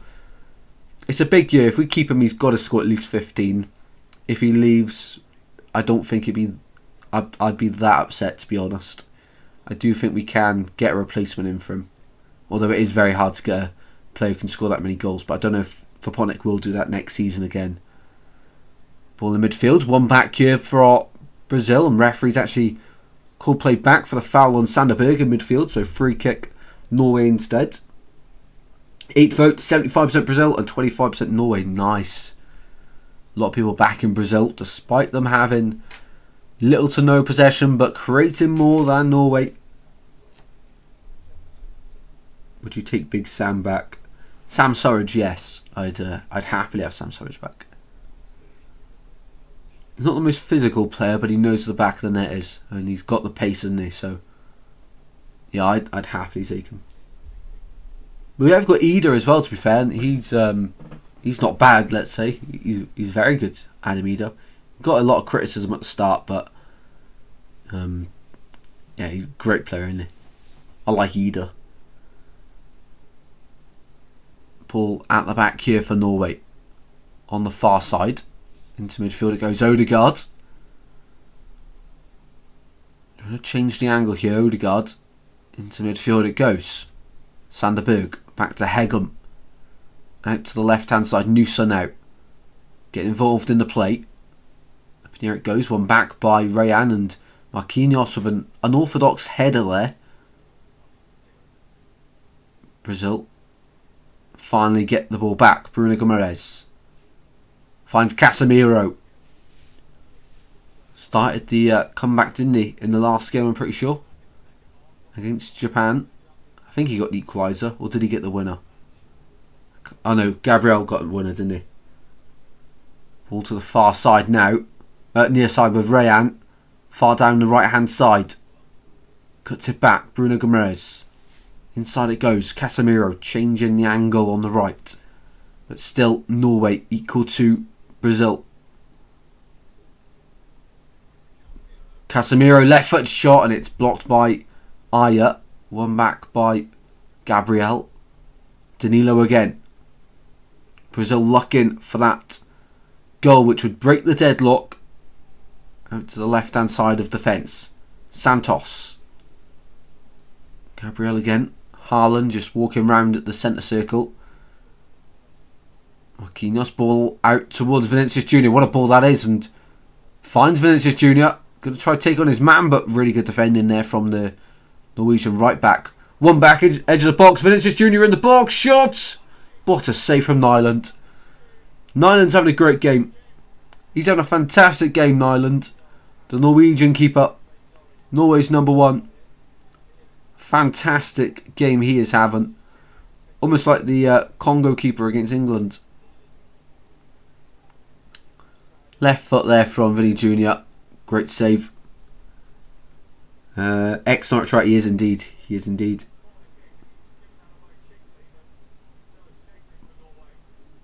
It's a big year. If we keep him, he's got to score at least 15. If he leaves, I don't think it'd be. I'd be that upset, to be honest. I do think we can get a replacement in for him. Although it is very hard to get a player who can score that many goals. But I don't know if Foponic will do that next season again. Ball in midfield. One back here for Brazil. And referees actually called play back for the foul on Sanderberg in midfield. So free kick Norway instead. 8 votes, 75% Brazil and 25% Norway. Nice. A lot of people back in Brazil, despite them having little to no possession, but creating more than Norway. Would you take Big Sam back? Sam Surridge, yes. I'd happily have Sam Surridge back. He's not the most physical player, but he knows where the back of the net is, and he's got the pace, hasn't he? So, yeah, I'd happily take him. We have got Ida as well, to be fair. And he's not bad, let's say. He's very good, Adam Ida. Got a lot of criticism at the start, but yeah, he's a great player, isn't he? I like Ida. Ball at the back here for Norway. On the far side. Into midfield it goes Odegaard. I'm going to change the angle here. Odegaard. Into midfield it goes. Sanderberg. Back to Hegum. Out to the left hand side. Noosa now. Getting involved in the play. Up here it goes. One back by Rayan and Marquinhos with an unorthodox header there. Brazil finally get the ball back. Bruno Guimaraes finds Casemiro. Started the comeback, didn't he, in the last game, I'm pretty sure, against Japan. I think he got the equaliser, or did he get the winner? Oh no, Gabriel got the winner, didn't he? Ball to the far side now. Near side with Rayan. Far down the right hand side. Cuts it back. Bruno Guimaraes. Inside it goes. Casemiro changing the angle on the right. But still Norway equal to Brazil. Casemiro left foot shot and it's blocked by Aya. One back by Gabriel. Danilo again. Brazil looking for that goal which would break the deadlock. Out to the left hand side of defence. Santos. Gabriel again. Haaland just walking round at the centre circle. Marquinhos ball out towards Vinicius Jr. What a ball that is, and finds Vinicius Jr. Going to try to take on his man, but really good defending there from the Norwegian right back. One back edge of the box. Vinicius Jr. in the box. Shot! What a save from Nyland. Nyland's having a great game. He's having a fantastic game, Nyland. The Norwegian keeper. Norway's number one. Fantastic game he is having. Almost like the Congo keeper against England. Left foot there from Vinny Jr. Great save. Excellent try. He is indeed. He is indeed.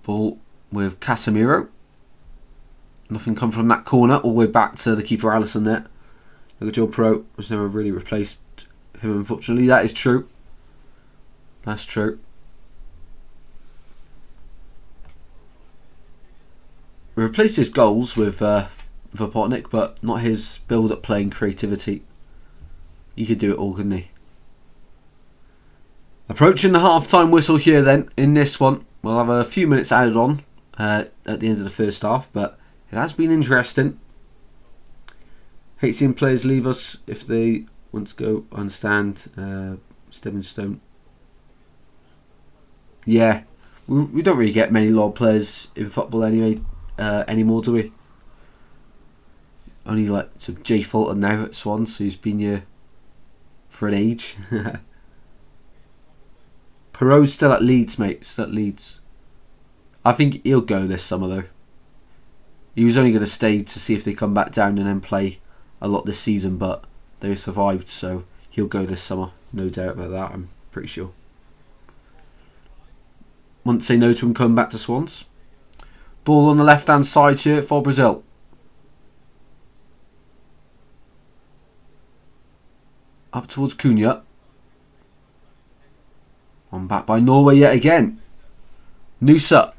Ball with Casemiro. Nothing come from that corner. All the way back to the keeper Alisson there. Look at Joe Pro. Was never really replaced him, unfortunately. That is true. That's true. We replaced his goals with Vopotnik, but not his build-up playing creativity. He could do it all, couldn't he? Approaching the half-time whistle here then, in this one. We'll have a few minutes added on at the end of the first half, but it has been interesting. Hate seeing players leave us if they want to go. I understand. Stepping Stone. Yeah, we don't really get many loyal players in football anyway anymore, do we? Only like sort of Jay Fulton now at Swans, who's been here for an age. Perot's still at Leeds, mate. Still at Leeds. I think he'll go this summer though. He was only going to stay to see if they come back down and then play a lot this season, but they survived, so he'll go this summer. No doubt about that, I'm pretty sure. Wouldn't say no to him coming back to Swans. Ball on the left hand side here for Brazil. Up towards Cunha. One back by Norway yet again. Noosa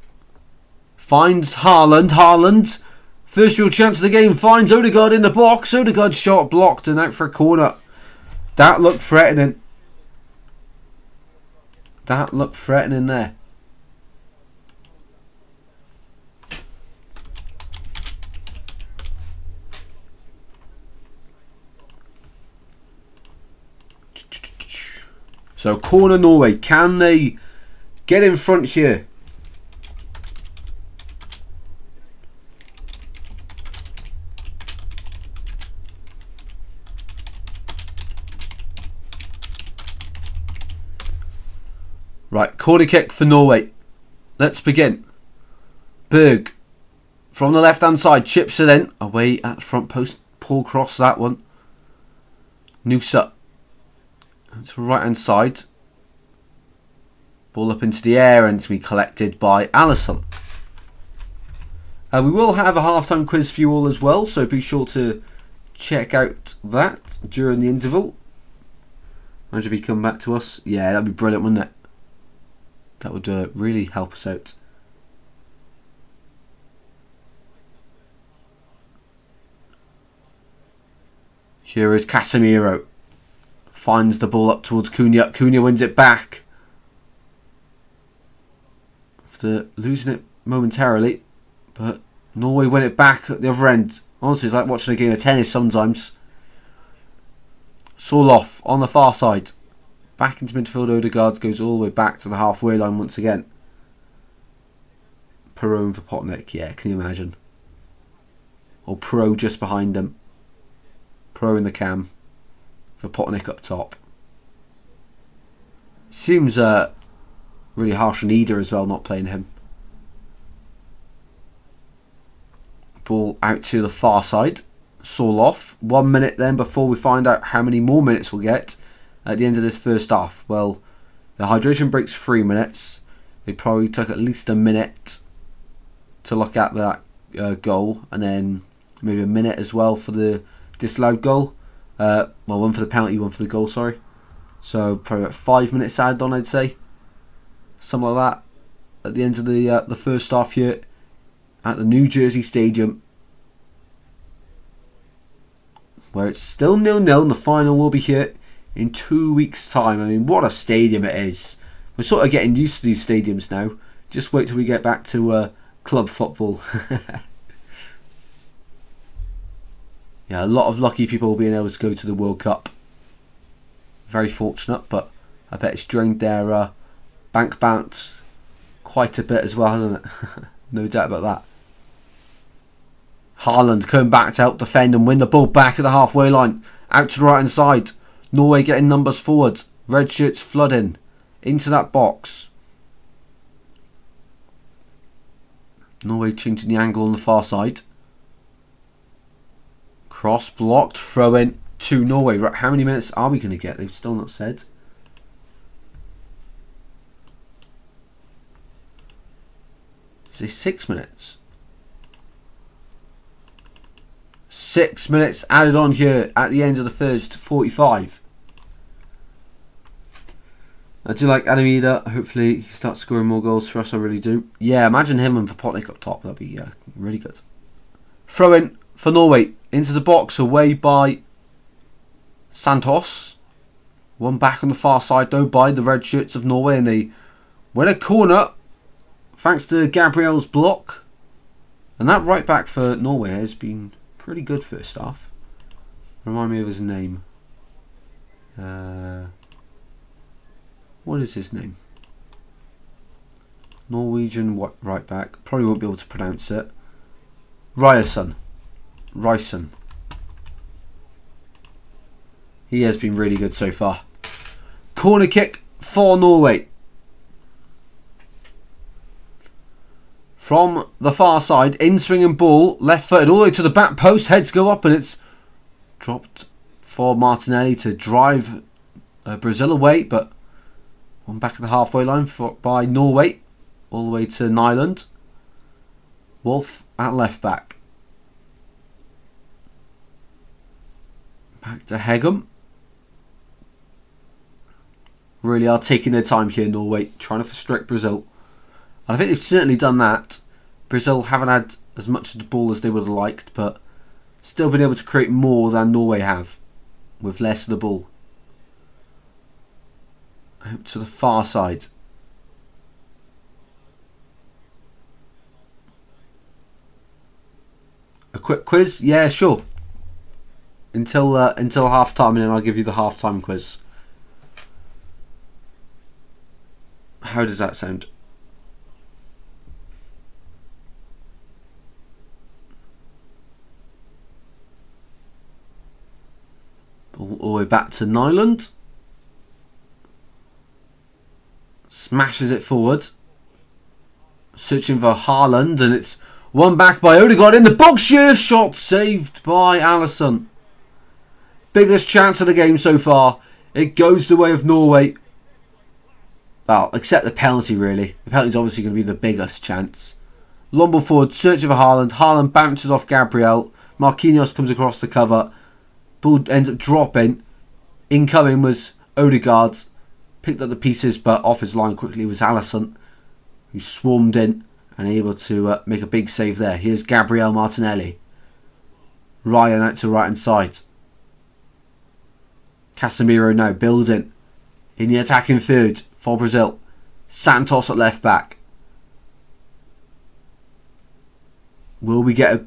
finds Haaland. Haaland, first real chance of the game, finds Odegaard in the box. Odegaard's shot blocked and out for a corner. That looked threatening. That looked threatening there. So corner Norway, can they get in front here? Right, corner kick for Norway. Let's begin. Berg from the left hand side, chips it in. Away at the front post. Paul cross that one. Noosa to the right hand side. Ball up into the air and to be collected by Allison. We will have a half-time quiz for you all as well, so be sure to check out that during the interval. Imagine if you come back to us. Yeah, that'd be brilliant, wouldn't it? That would really help us out. Here is Casemiro. Finds the ball up towards Cunha. Cunha wins it back. After losing it momentarily. But Norway win it back at the other end. Honestly, it's like watching a game of tennis sometimes. Sorloth on the far side. Back into midfield. Odegaard goes all the way back to the halfway line once again. Perone for Potnik. Yeah, can you imagine? Or Pro just behind him. Pro in the cam for Potnik up top. Seems really harsh on Eder as well, not playing him. Ball out to the far side. Sorloth. 1 minute then before we find out how many more minutes we'll get at the end of this first half. Well, the hydration break's 3 minutes. They probably took at least a minute to look at that goal, and then maybe a minute as well for the disallowed goal. Well, one for the penalty, one for the goal, sorry. So probably about 5 minutes added on, I'd say. Something like that at the end of the first half here at the New Jersey Stadium, where it's still 0-0 and the final will be here in 2 weeks' time. I mean, what a stadium it is. We're sort of getting used to these stadiums now. Just wait till we get back to club football. Yeah, a lot of lucky people being able to go to the World Cup. Very fortunate, but I bet it's drained their bank balance quite a bit as well, hasn't it? No doubt about that. Haaland coming back to help defend and win the ball back at the halfway line. Out to the right hand side. Norway getting numbers forward. Red shirts flooding into that box. Norway changing the angle on the far side. Cross blocked. Throw in to Norway. Right, how many minutes are we going to get? They've still not said. Is it 6 minutes? 6 minutes added on here at the end of the first 45. I do like Adamida. Hopefully he starts scoring more goals for us. I really do. Yeah, imagine him and Potnik up top. That'd be really good. Throw in for Norway into the box, away by Santos. One back on the far side though by the red shirts of Norway, and they win a corner thanks to Gabriel's block. And that right back for Norway has been pretty good first half. Remind me of his name. What is his name? Norwegian right back. Probably won't be able to pronounce it. Ryerson. He has been really good so far. Corner kick for Norway. From the far side, in swinging ball, left footed all the way to the back post. Heads go up and it's dropped for Martinelli to drive Brazil away, but one back at the halfway line by Norway, all the way to Nyland. Wolf at left back. Back to Hegum. Really are taking their time here, Norway, trying to frustrate Brazil. And I think they've certainly done that. Brazil haven't had as much of the ball as they would have liked, but still been able to create more than Norway have with less of the ball. Out to the far side. A quick quiz? Yeah, sure. Until half time, and then I'll give you the half time quiz. How does that sound? All the way back to Nyland. Smashes it forward. Searching for Haaland, and it's one back by Odegaard in the box here. Shot saved by Alisson. Biggest chance of the game so far. It goes the way of Norway. Well, except the penalty, really. The penalty is obviously going to be the biggest chance. Long ball forward, searching for Haaland. Haaland bounces off Gabriel. Marquinhos comes across the cover. Ball ends up dropping. Incoming was Odegaard. Picked up the pieces, but off his line quickly was Alisson, who swarmed in and able to make a big save there. Here's Gabriel Martinelli. Ryan out to right hand side. Casemiro now building in the attacking third for Brazil. Santos at left back. Will we get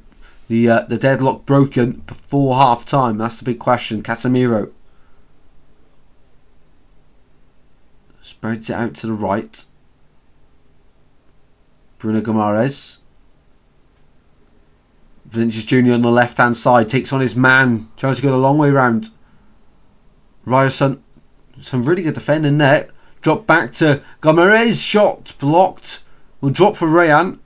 the deadlock broken before half time? That's the big question. Casemiro spreads it out to the right. Bruno Guimaraes. Vinicius Jr. on the left hand side takes on his man. Tries to go the long way round. Ryerson, some really good defending there. Drop back to Guimaraes. Shot blocked. Will drop for Rayan.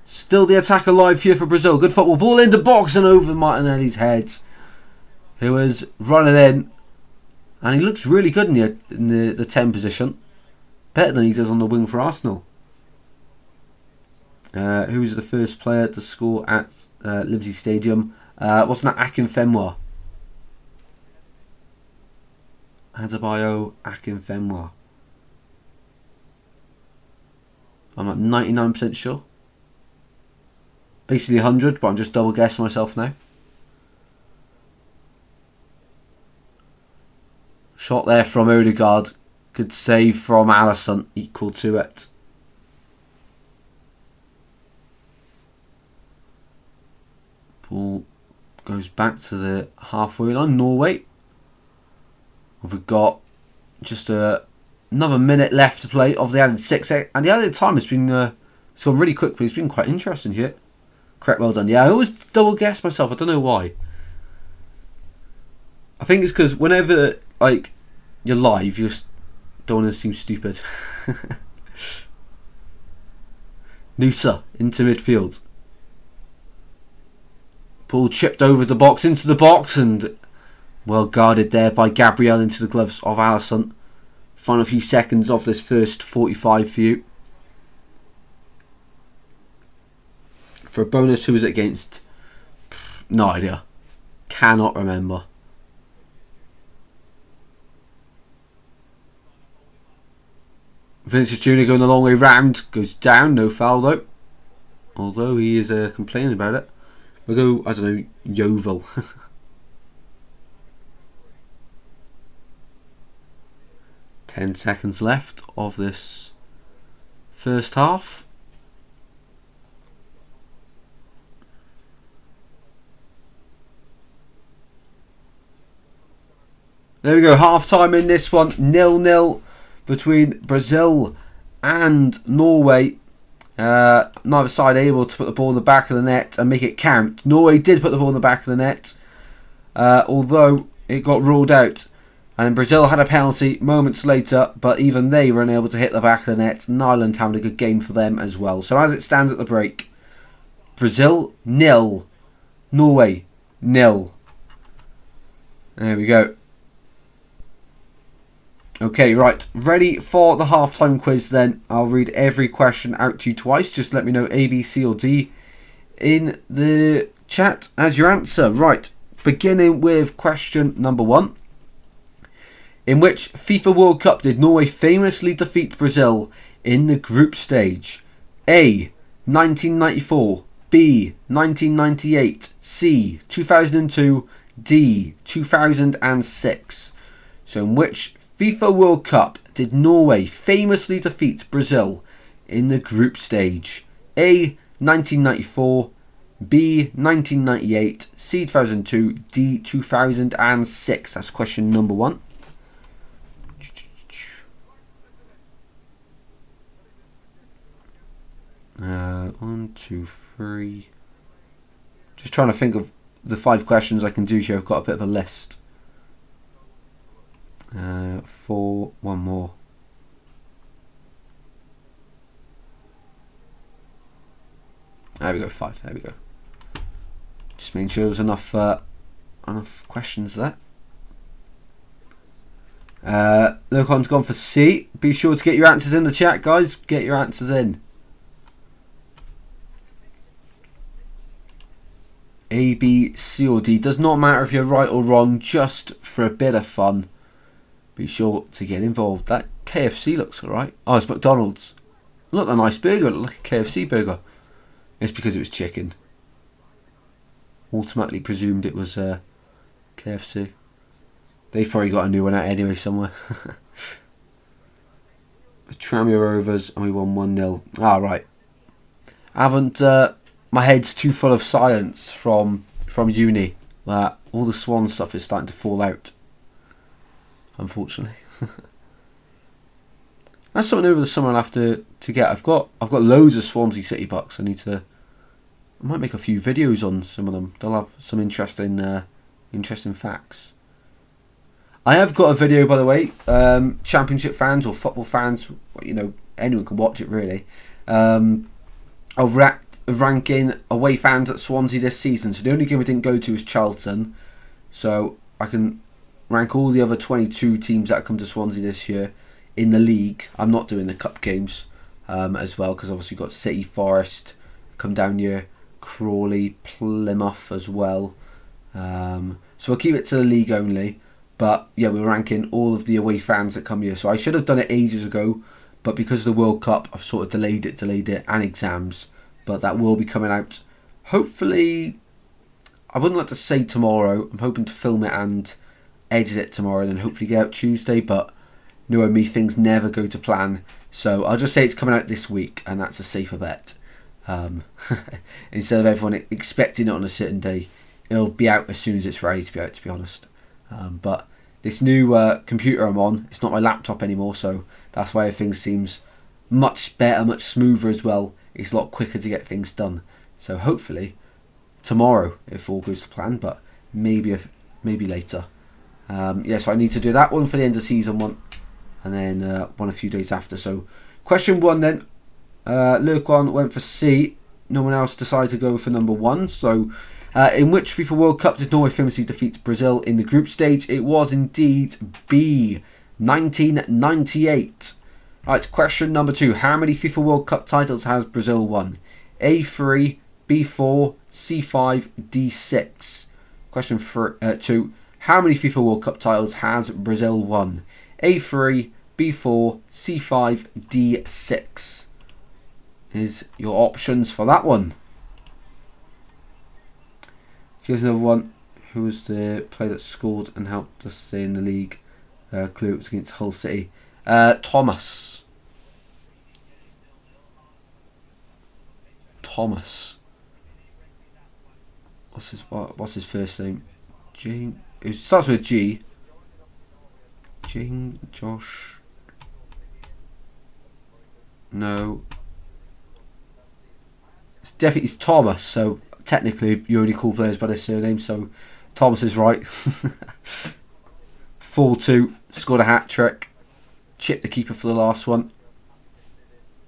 Still the attack alive here for Brazil. Good football. Ball into box and over Martinelli's head. He was running in. And he looks really good in the 10 position. Better than he does on the wing for Arsenal. Who was the first player to score at Liberty Stadium? Wasn't that Akinfenwa? Adebayo Akinfenwa. I'm not 99% sure. Basically 100, but I'm just double guessing myself now. Shot there from Odegaard. Good save from Alisson, equal to it. Ball goes back to the halfway line. Norway. We've got just another minute left to play of the added 6. And the added time has been it's gone really quick, but it's been quite interesting here. Correct, well done. Yeah, I always double guess myself. I don't know why. I think it's because whenever like you're live, you just don't want to seem stupid. Nusa into midfield. Ball chipped over the box, into the box, and well guarded there by Gabriel into the gloves of Alisson. Final few seconds of this first 45 for you. For a bonus, who was it against? No idea. Cannot remember. Vinicius Jr. going the long way round. Goes down. No foul though. Although he is complaining about it. We'll go, I don't know, Yeovil. 10 seconds left of this first half. There we go, half time in this one. 0-0 between Brazil and Norway. Neither side able to put the ball in the back of the net and make it count. Norway did put the ball in the back of the net, although it got ruled out. And Brazil had a penalty moments later, but even they were unable to hit the back of the net. And Ireland having a good game for them as well. So as it stands at the break, Brazil 0, Norway 0. There we go. Okay, right. Ready for the halftime quiz then. I'll read every question out to you twice. Just let me know A, B, C or D in the chat as your answer. Right, beginning with question number 1. In which FIFA World Cup did Norway famously defeat Brazil in the group stage? A, 1994. B, 1998. C, 2002. D, 2006. So in which FIFA World Cup did Norway famously defeat Brazil in the group stage? A, 1994. B, 1998. C, 2002. D, 2006. That's question number 1. 1, 2, 3. Just trying to think of the 5 questions I can do here. I've got a bit of a list. 4, one more. There we go, 5. There we go. Just making sure there's enough questions there. Locon's gone for C. Be sure to get your answers in the chat, guys. Get your answers in. A, B, C or D. Does not matter if you're right or wrong, just for a bit of fun. Be sure to get involved. That KFC looks alright. Oh, it's McDonald's. Not a nice burger, it looked like a KFC burger. It's because it was chicken. Ultimately presumed it was KFC. They've probably got a new one out anyway somewhere. Tranmere Rovers, and we won 1-0. Ah, right. I haven't... my head's too full of science from uni that all the Swan stuff is starting to fall out. Unfortunately. That's something over the summer I'll have to get. I've got loads of Swansea City bucks. I might make a few videos on some of them. They'll have some interesting facts. I have got a video, by the way. Championship fans or football fans, you know, anyone can watch it really. Of ranking away fans at Swansea this season. So the only game I didn't go to was Charlton. So I can rank all the other 22 teams that have come to Swansea this year in the league. I'm not doing the cup games as well, because obviously you've got City, Forest come down here, Crawley, Plymouth as well. So we'll keep it to the league only. But yeah, we're ranking all of the away fans that come here. So I should have done it ages ago, but because of the World Cup, I've sort of delayed it, and exams. But that will be coming out, hopefully, I wouldn't like to say tomorrow. I'm hoping to film it and edit it tomorrow, and then hopefully get out Tuesday. But knowing me, things never go to plan. So I'll just say it's coming out this week, and that's a safer bet. Instead of everyone expecting it on a certain day, it'll be out as soon as it's ready to be out, to be honest. But this new computer I'm on, it's not my laptop anymore, so that's why everything seems much better, much smoother as well. It's a lot quicker to get things done. So hopefully tomorrow, if all goes to plan, but maybe later. Yeah, so I need to do that one for the end of season one, and then one a few days after. So question 1 then. Lurkon went for C. No one else decided to go for number 1. So in which FIFA World Cup did Norway famously defeat Brazil in the group stage? It was indeed B, 1998. Right, question number 2. How many FIFA World Cup titles has Brazil won? A3, B4, C5, D6. Question 2. How many FIFA World Cup titles has Brazil won? A3, B4, C5, D6. Is your options for that one. Here's another one. Who was the player that scored and helped us stay in the league? Clue, it was against Hull City. Thomas. What's his first name? Jane. It starts with G. Jane. Josh. No. It's Thomas. So technically, you only call players by their surname. So Thomas is right. 4-2. Scored a hat trick. Chipped the keeper for the last one.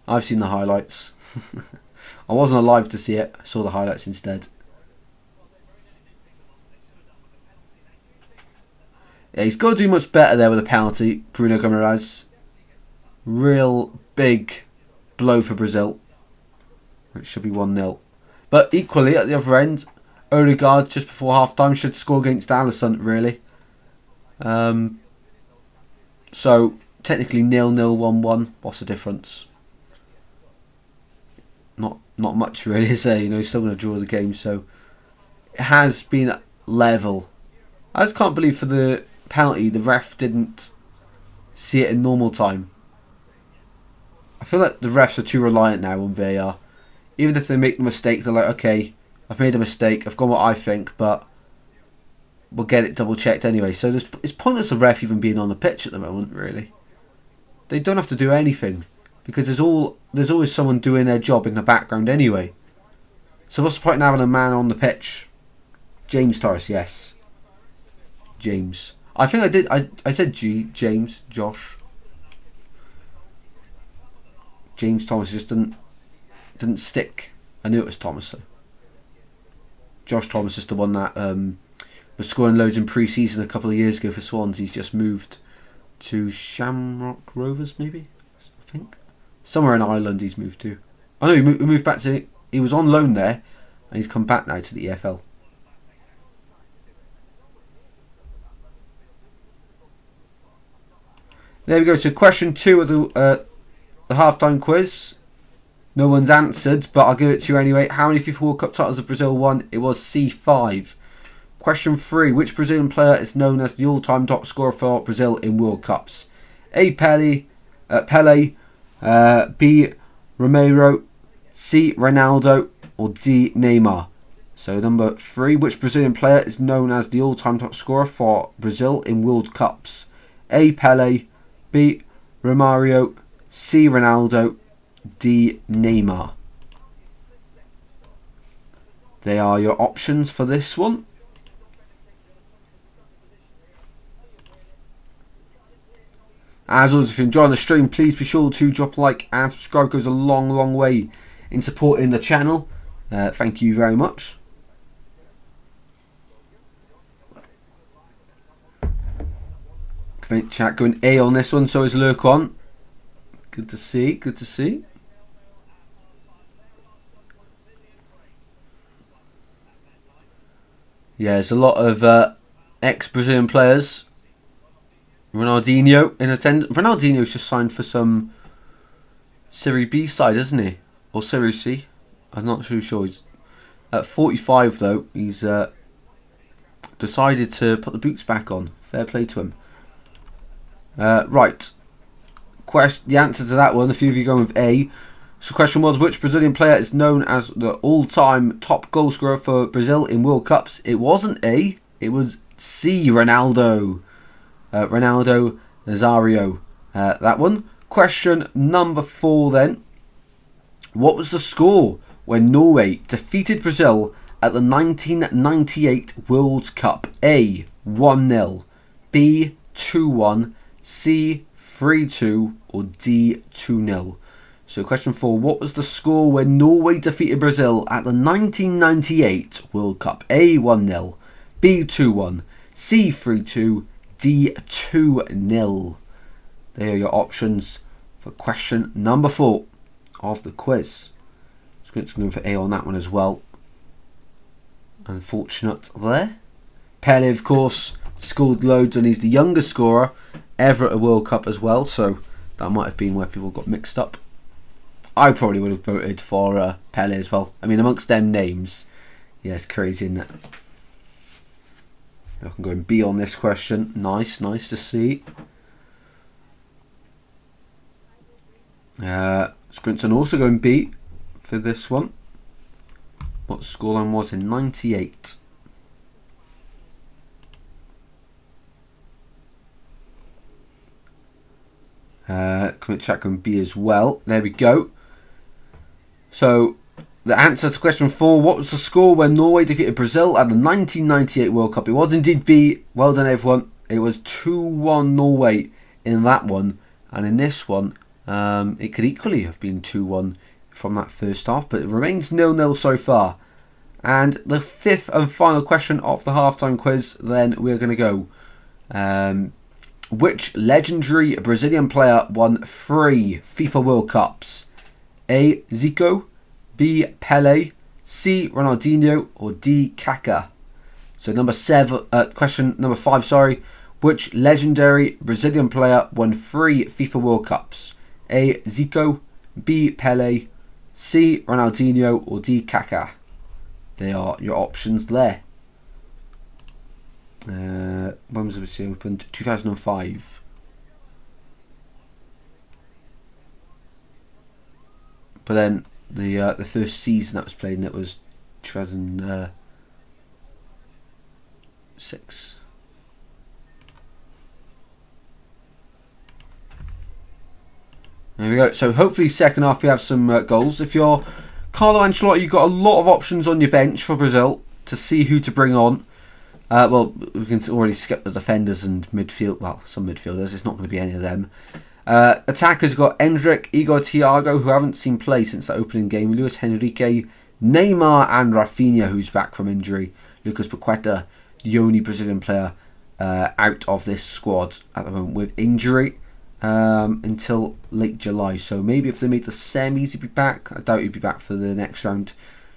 I've seen the highlights. I wasn't alive to see it. I saw the highlights instead. Yeah, he's got to do much better there with a penalty, Bruno Guimaraes. Real big blow for Brazil. It should be 1-0. But equally, at the other end, Odegaard just before half-time should score against Alisson, really. So, technically 0-0, 1-1. What's the difference? Not much really, is there? You know, he's still going to draw the game, so it has been level. I just can't believe for the penalty the ref didn't see it in normal time. I feel like the refs are too reliant now on VAR. Even if they make the mistake, they're like, okay, I've made a mistake, I've gone what I think, but we'll get it double checked anyway. So it's pointless the ref even being on the pitch at the moment, really. They don't have to do anything. because there's always someone doing their job in the background anyway. So what's the point in having a man on the pitch? James Torres, yes. James. I think I did. I said James, Josh. James Thomas just didn't stick. I knew it was Thomas though. Josh Thomas is the one that was scoring loads in pre-season a couple of years ago for Swans. He's just moved to Shamrock Rovers, maybe, I think. Somewhere in Ireland he's moved to. I know he moved back to. He was on loan there, and he's come back now to the EFL. There we go. So question 2 of the halftime quiz. No one's answered, but I'll give it to you anyway. How many FIFA World Cup titles have Brazil won? It was C5. Question 3. Which Brazilian player is known as the all-time top scorer for Brazil in World Cups? A. Pelé, B. Romero, C. Ronaldo, or D. Neymar. So number 3. Which Brazilian player is known as the all-time top scorer for Brazil in World Cups? A. Pelé, B. Romario, C. Ronaldo, D. Neymar. They are your options for this one. As always, if you're enjoying the stream, please be sure to drop a like and subscribe. It goes a long, long way in supporting the channel. Thank you very much. Chat going A on this one, so is Lurk on. Good to see, good to see. Yeah, there's a lot of ex-Brazilian players. Ronaldinho in attendance. Ronaldinho's just signed for some Serie B side, isn't he? Or Serie C? I'm not too sure. He's at 45 though. He's decided to put the boots back on. Fair play to him. Right. The answer to that one, a few of you going with A. So the question was, which Brazilian player is known as the all-time top goal scorer for Brazil in World Cups? It wasn't A. It was C. Ronaldo. Ronaldo Nazario. That one. Question number 4 then. What was the score when Norway defeated Brazil at the 1998 World Cup? A. 1-0. B. 2-1. C. 3-2. Or D. 2-0. So question 4. What was the score when Norway defeated Brazil at the 1998 World Cup? A. 1-0. B. 2-1. C. 3-2. D. 2-0. They are your options for question number 4 of the quiz. Just going to go for A on that one as well. Unfortunate there. Pelé, of course, scored loads and he's the youngest scorer ever at a World Cup as well, so that might have been where people got mixed up. I probably would have voted for Pelé as well. I mean, amongst them names, yeah, it's crazy, isn't it? I can go and B on this question. Nice to see. Scrinton also going B for this one. What the scoreline was in 98. Commit chat going B as well. There we go. So the answer to question 4, what was the score when Norway defeated Brazil at the 1998 World Cup? It was indeed B. Well done, everyone. It was 2-1 Norway in that one. And in this one, it could equally have been 2-1 from that first half. But it remains 0-0 so far. And the 5th and final question of the halftime quiz, then we're going to go. Which legendary Brazilian player won 3 FIFA World Cups? A. Zico, B. Pelé, C. Ronaldinho, or D. Kaká? So question number 5, sorry. Which legendary Brazilian player won 3 FIFA World Cups? A. Zico, B. Pelé, C. Ronaldinho, or D. Kaká? They are your options there. When was it opened? 2005. But then the first season that was played, and it was 2006. There we go. So hopefully second half we have some goals. If you're Carlo Ancelotti, you've got a lot of options on your bench for Brazil to see who to bring on. Well, we can already skip the defenders and midfield. Well, some midfielders. It's not going to be any of them. Attackers got Endrick, Igor Thiago, who haven't seen play since the opening game. Luis Henrique, Neymar, and Rafinha, who's back from injury. Lucas Paqueta, the only Brazilian player out of this squad at the moment with injury until late July. So maybe if they make the semis, he'd be back. I doubt he'd be back for the next round.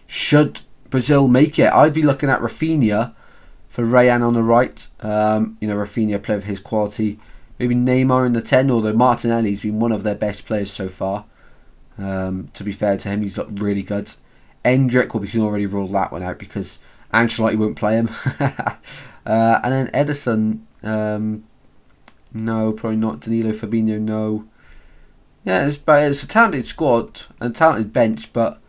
Should Brazil make it, I'd be looking at Rafinha for Rayan on the right. Rafinha, player of his quality. Maybe Neymar in the 10, although Martinelli's been one of their best players so far. To be fair to him, he's looked really good. Endrick, well, we can already rule that one out because Ancelotti won't play him. And then Edison, no, probably not. Danilo, Fabinho, no. Yeah, it's a talented squad and a talented bench, but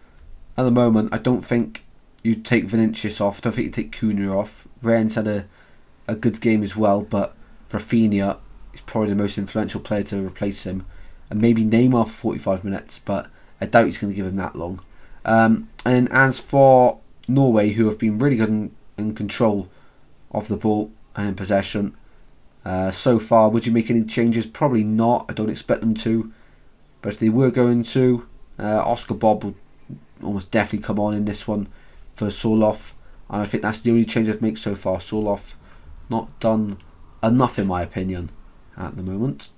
at the moment, I don't think you'd take Vinicius off. I don't think you'd take Cunha off. Rennes had a good game as well, but Rafinha is probably the most influential player to replace him. And maybe Neymar for 45 minutes, but I doubt he's going to give him that long. And then as for Norway, who have been really good in control of the ball and in possession so far, would you make any changes? Probably not. I don't expect them to. But if they were going to, Oscar Bob would almost definitely come on in this one for Sorloth. And I think that's the only change I'd make so far. Sorloth not done enough in my opinion at the moment.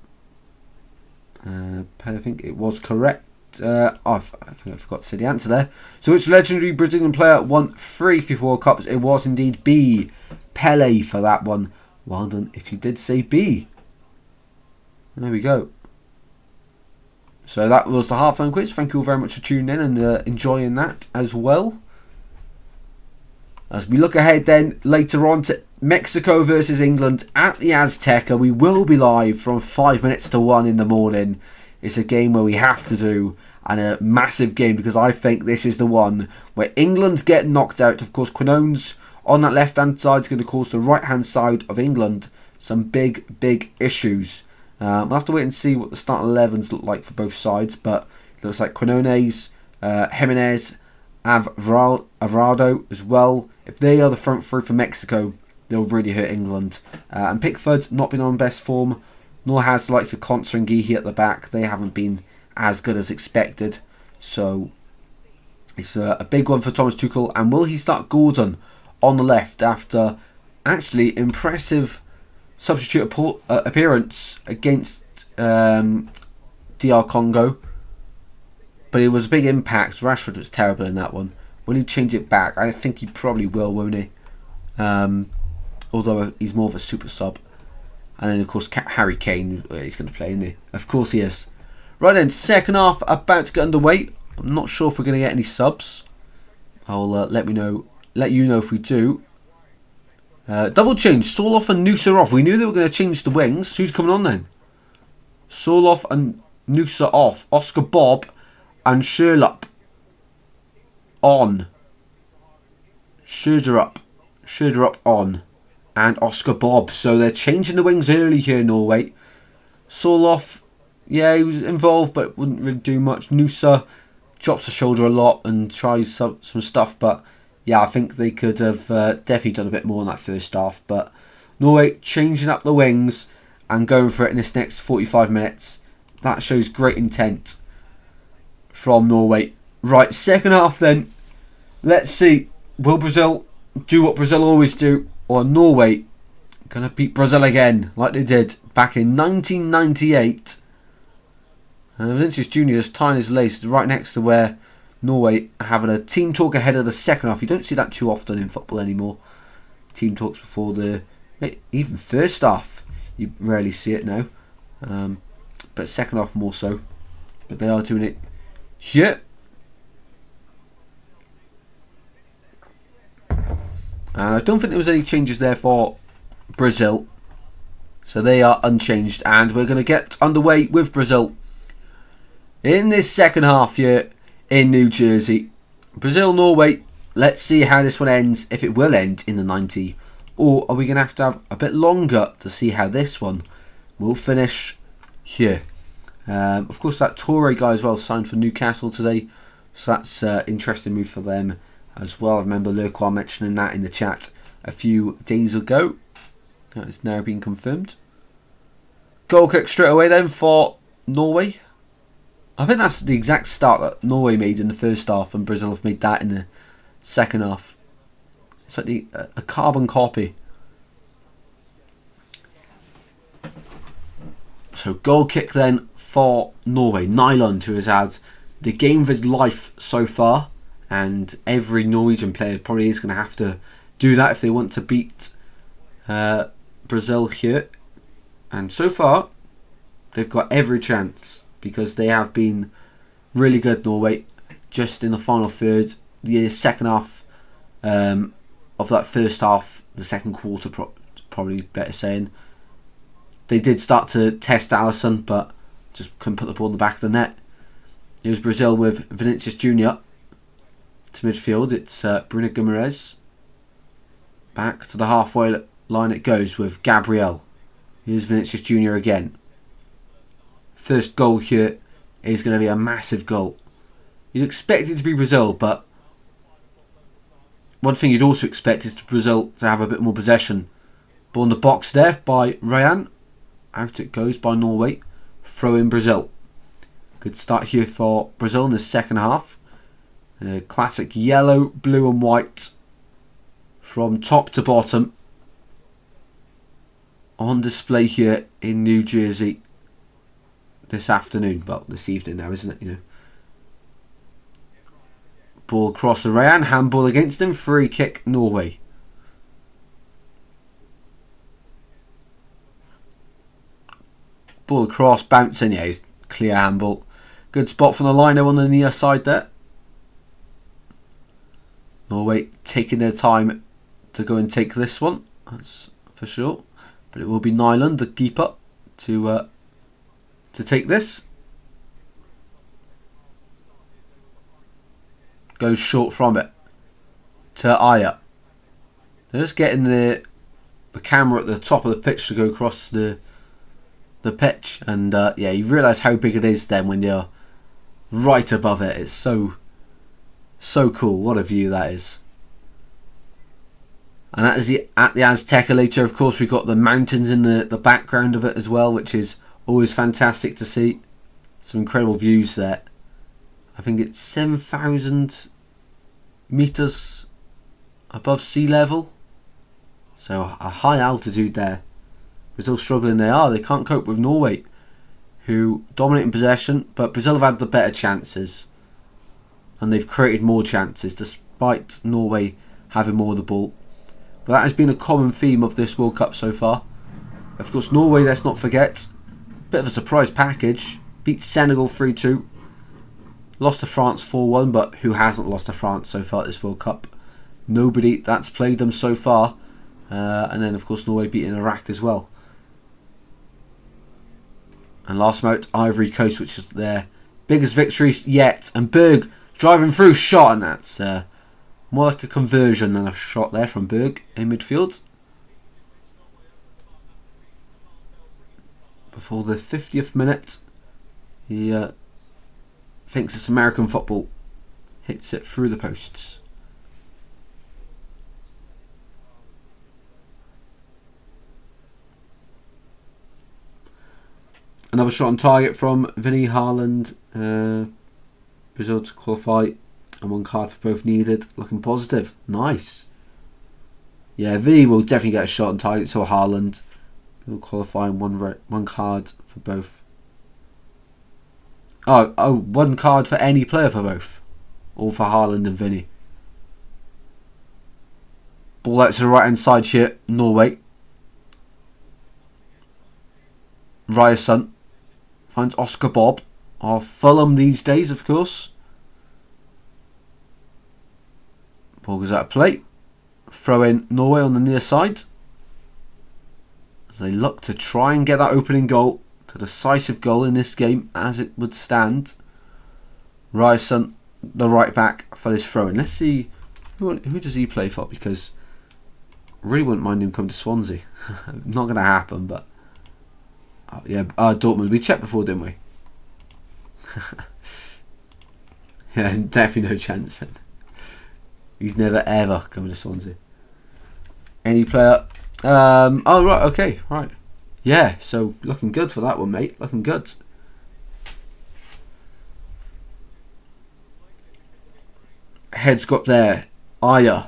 I think it was correct. I think I forgot to say the answer there. So which legendary Brazilian player won 3 FIFA World Cups? It was indeed B. Pele for that one. Well done if you did say B. There we go. So that was the halftime quiz. Thank you all very much for tuning in and enjoying that as well. As we look ahead then later on to Mexico versus England at the Azteca, we will be live from 5 minutes to 1 in the morning. It's a game where we have to do, and a massive game because I think this is the one where England get knocked out. Of course, Quinones on that left hand side is going to cause the right hand side of England some big issues. We'll have to wait and see what the start 11s look like for both sides, but it looks like Quinones, Jimenez, Alvarado as well. If they are the front three for Mexico, they'll really hurt England. And Pickford not been on best form, nor has the likes of Konsa and Guéhi at the back. They haven't been as good as expected. So it's a big one for Thomas Tuchel. And will he start Gordon on the left after actually impressive substitute appearance against DR Congo? But it was a big impact. Rashford was terrible in that one. Will he change it back? I think he probably will, won't he? Although he's more of a super sub. And then, of course, Harry Kane, he's going to play, isn't he? Of course he is. Right then, second half about to get underway. I'm not sure if we're going to get any subs. I'll let you know if we do. Double change. Sorloth and Nusa off. We knew they were going to change the wings. Who's coming on then? Sorloth and Nusa off. Oscar Bob and Sherlup on. Sherderup on. And Oscar Bob. So they're changing the wings early here in Norway. Sorloth, yeah, he was involved but wouldn't really do much. Nusa drops the shoulder a lot and tries some stuff, but yeah, I think they could have definitely done a bit more in that first half. But Norway changing up the wings and going for it in this next 45 minutes. That shows great intent from Norway. Right, second half then. Let's see. Will Brazil do what Brazil always do? Or Norway going to beat Brazil again like they did back in 1998? And Vinicius Jr. is tying his lace right next to where Norway are having a team talk ahead of the second half. You don't see that too often in football anymore. Team talks before the even first half. You rarely see it now. But second half more so. But they are doing it here. I don't think there was any changes there for Brazil. So they are unchanged. And we're going to get underway with Brazil in this second half here in New Jersey. Brazil-Norway. Let's see how this one ends. If it will end in the 90. Or are we going to have a bit longer to see how this one will finish here. Of course, that Torre guy as well signed for Newcastle today, so that's an interesting move for them as well. I remember Lurquan mentioning that in the chat a few days ago. That has now been confirmed. Goal kick straight away then for Norway. I think that's the exact start that Norway made in the first half, and Brazil have made that in the second half. It's like a carbon copy. So goal kick then for Norway. Nyland, who has had the game of his life so far, and every Norwegian player probably is going to have to do that if they want to beat Brazil here. And so far, they've got every chance because they have been really good, Norway. Just in the final third, the second half of that first half, the second quarter, probably better saying, they did start to test Alisson, but just couldn't put the ball in the back of the net. It was Brazil with Vinicius Jr. to midfield. It's Bruno Guimaraes. Back to the halfway line it goes with Gabriel. Here's Vinicius Jr. again. First goal here is going to be a massive goal. You'd expect it to be Brazil, but one thing you'd also expect is Brazil to have a bit more possession. Ball in the box there by Ryan. Out it goes by Norway. Throw in Brazil. Good start here for Brazil in the second half. Classic yellow, blue and white from top to bottom on display here in New Jersey this afternoon. Well, this evening now, isn't it? You know. Ball across the Ryan. Handball against him. Free kick, Norway. Ball across, bouncing. Yeah, he's clear handball. Good spot from the lino on the near side there. Norway taking their time to go and take this one. That's for sure. But it will be Nyland, the keeper, to take this. Goes short from it to Aya. They're just getting the camera at the top of the pitch to go across the pitch, and yeah, you realise how big it is then when you're right above it. It's so cool. What a view that is. And that is at the Azteca later. Of course, we've got the mountains in the background of it as well, which is always fantastic to see. Some incredible views there. I think it's 7,000 meters above sea level, so a high altitude there. Brazil struggling they can't cope with Norway, who dominate in possession, but Brazil have had the better chances and they've created more chances despite Norway having more of the ball. But that has been a common theme of this World Cup so far. Of course, Norway, let's not forget, bit of a surprise package, beat Senegal 3-2, lost to France 4-1, but who hasn't lost to France so far at this World Cup? Nobody that's played them so far. And then of course Norway beating Iraq as well. And last night, Ivory Coast, which is their biggest victories yet. And Berg driving through, shot, and that's more like a conversion than a shot there from Berg in midfield. Before the 50th minute, he thinks it's American football. Hits it through the posts. Another shot on target from Vinny Haaland. Brazil to qualify, and one card for both needed. Looking positive. Nice. Yeah, Vinny will definitely get a shot on target. So Haaland will qualify, and one card for both. Oh, one card for any player for both. All for Haaland and Vinny. Ball out to the right hand side here. Norway. Ryerson finds Oscar Bob of Fulham these days, of course. Ball goes out of play. Throw in Norway on the near side as they look to try and get that opening goal, the decisive goal in this game as it would stand. Ryerson, the right back, for his throw in. Let's see who does he play for, because I really wouldn't mind him come to Swansea. Not going to happen, but yeah, Dortmund. We checked before, didn't we? Yeah, definitely no chance then. He's never ever coming to Swansea. Any player? Oh right, okay, right. Yeah, so looking good for that one, mate. Looking good. Heads go up there. Aya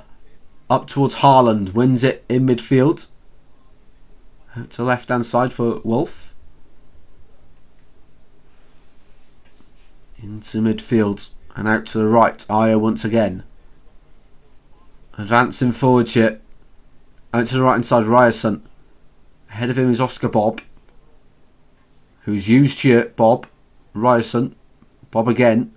up towards Haaland. Wins it in midfield. Out to the left hand side for Wolf. Into midfield. And out to the right. Aya once again. Advancing forward here. Out to the right hand side, Ryerson. Ahead of him is Oscar Bob. Who's used here, Bob. Ryerson. Bob again.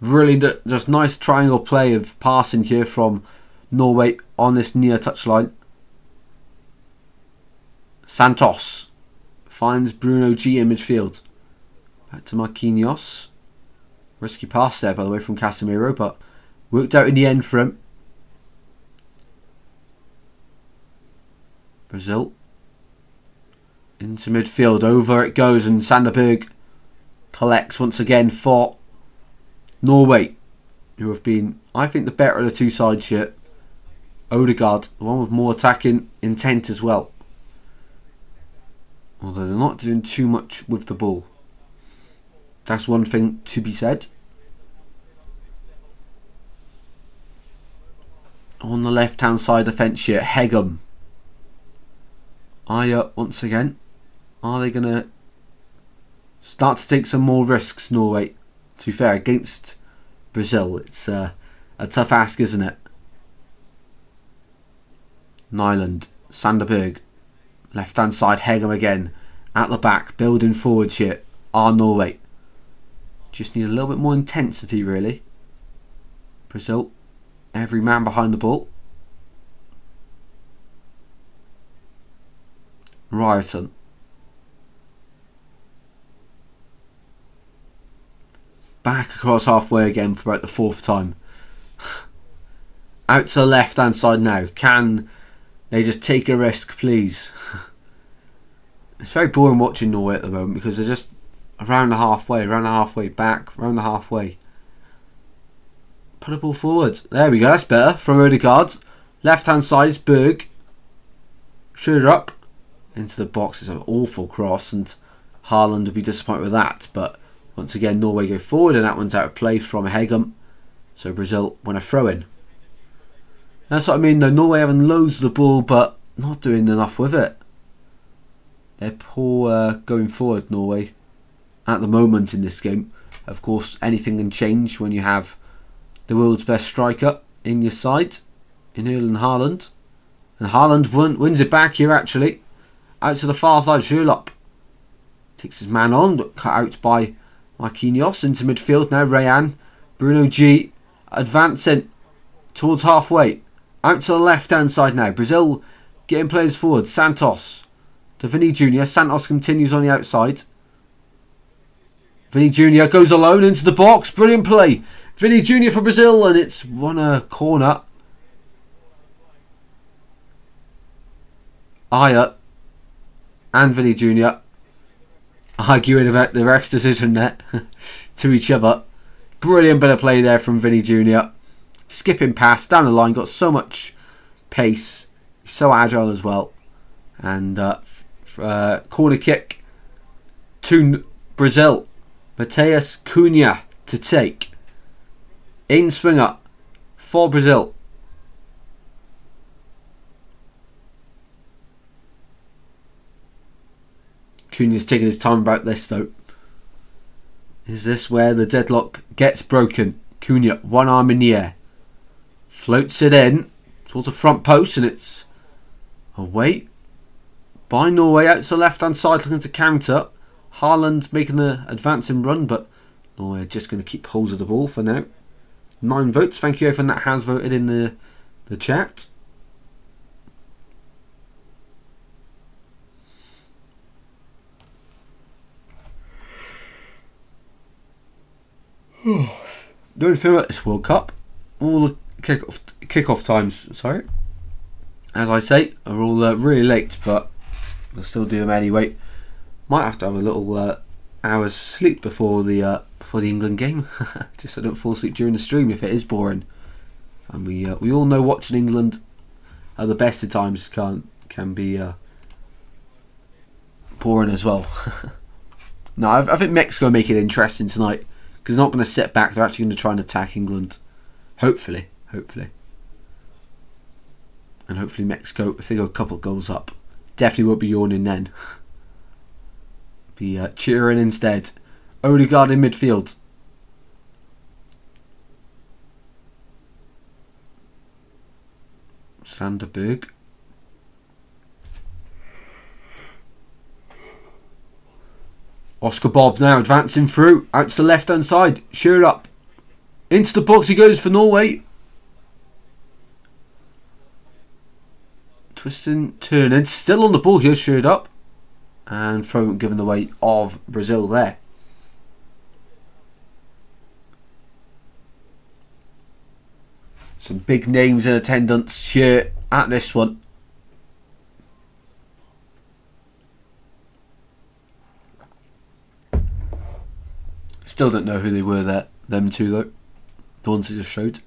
Really just nice triangle play of passing here from Norway on this near touchline. Santos finds Bruno G in midfield. Back to Marquinhos. Risky pass there, by the way, from Casemiro, but worked out in the end for him. Brazil. Into midfield. Over it goes, and Sanderberg collects once again for Norway, who have been, I think, the better of the two sides here. Odegaard, the one with more attacking intent as well. Although they're not doing too much with the ball. That's one thing to be said. On the left hand side defence here, Hegum. Aya once again. Are they going to start to take some more risks, Norway? To be fair, against Brazil, it's a tough ask, isn't it? Nyland, Sanderberg, left hand side, Hegum again. At the back, building forward here, are Norway. Just need a little bit more intensity, really. Brazil, every man behind the ball. Ryerson. Back across halfway again for about the fourth time. Out to the left hand side now. Can they just take a risk, please? It's very boring watching Norway at the moment because they're just around the halfway, back, around the halfway. Put the ball forward. There we go, that's better. From Odegaard. Left hand side is Berg. Shoulder up. Into the box. It's an awful cross, and Haaland would be disappointed with that. But once again, Norway go forward, and that one's out of play from Hegum. So Brazil win a throw in. That's what I mean though. Norway having loads of the ball, but not doing enough with it. They're poor going forward, Norway, at the moment in this game. Of course, anything can change when you have the world's best striker in your side, in Erling Haaland. And Haaland wins it back here, actually. Out to the far side, Jurlop takes his man on, but cut out by Marquinhos. Into midfield now, Rayan. Bruno G advancing towards halfway. Out to the left hand side now. Brazil getting players forward. Santos to Vinny Jr. Santos continues on the outside. Vinny Jr. goes alone into the box. Brilliant play. Vinny Jr. for Brazil, and it's won a corner. Aya and Vinny Jr. arguing about the ref's decision there to each other. Brilliant bit of play there from Vinny Jr. Skipping past down the line, got so much pace, so agile as well. And corner kick to Brazil. Mateus Cunha to take. In swinger for Brazil. Cunha's taking his time about this though. Is this where the deadlock gets broken? Cunha, one arm in the air. Floats it in towards the front post, and it's away by Norway. Out to the left hand side looking to counter. Haaland making the advancing run, but Norway are just going to keep hold of the ball for now. 9 votes. Thank you everyone that has voted in the chat. The only thing about this World Cup, all the kick-off times, sorry, as I say, are all really late, but we'll still do them anyway. Might have to have a little hour's sleep before the England game, just so I don't fall asleep during the stream if it is boring. And we all know watching England at the best of times can be boring as well. No, I think Mexico will make it interesting tonight because they're not going to sit back. They're actually going to try and attack England. Hopefully. And hopefully Mexico, if they go a couple of goals up, definitely won't be yawning then. Be cheering instead. Odegaard in midfield. Sanderberg. Oscar Bob now advancing through. Out to the left hand side. Sheared up. Into the box he goes for Norway. Twisting, turning. Still on the ball here. Sheared up. And throw given the way of Brazil there. Some big names in attendance here at this one. Still don't know who they were there. Them two though. The ones they just showed.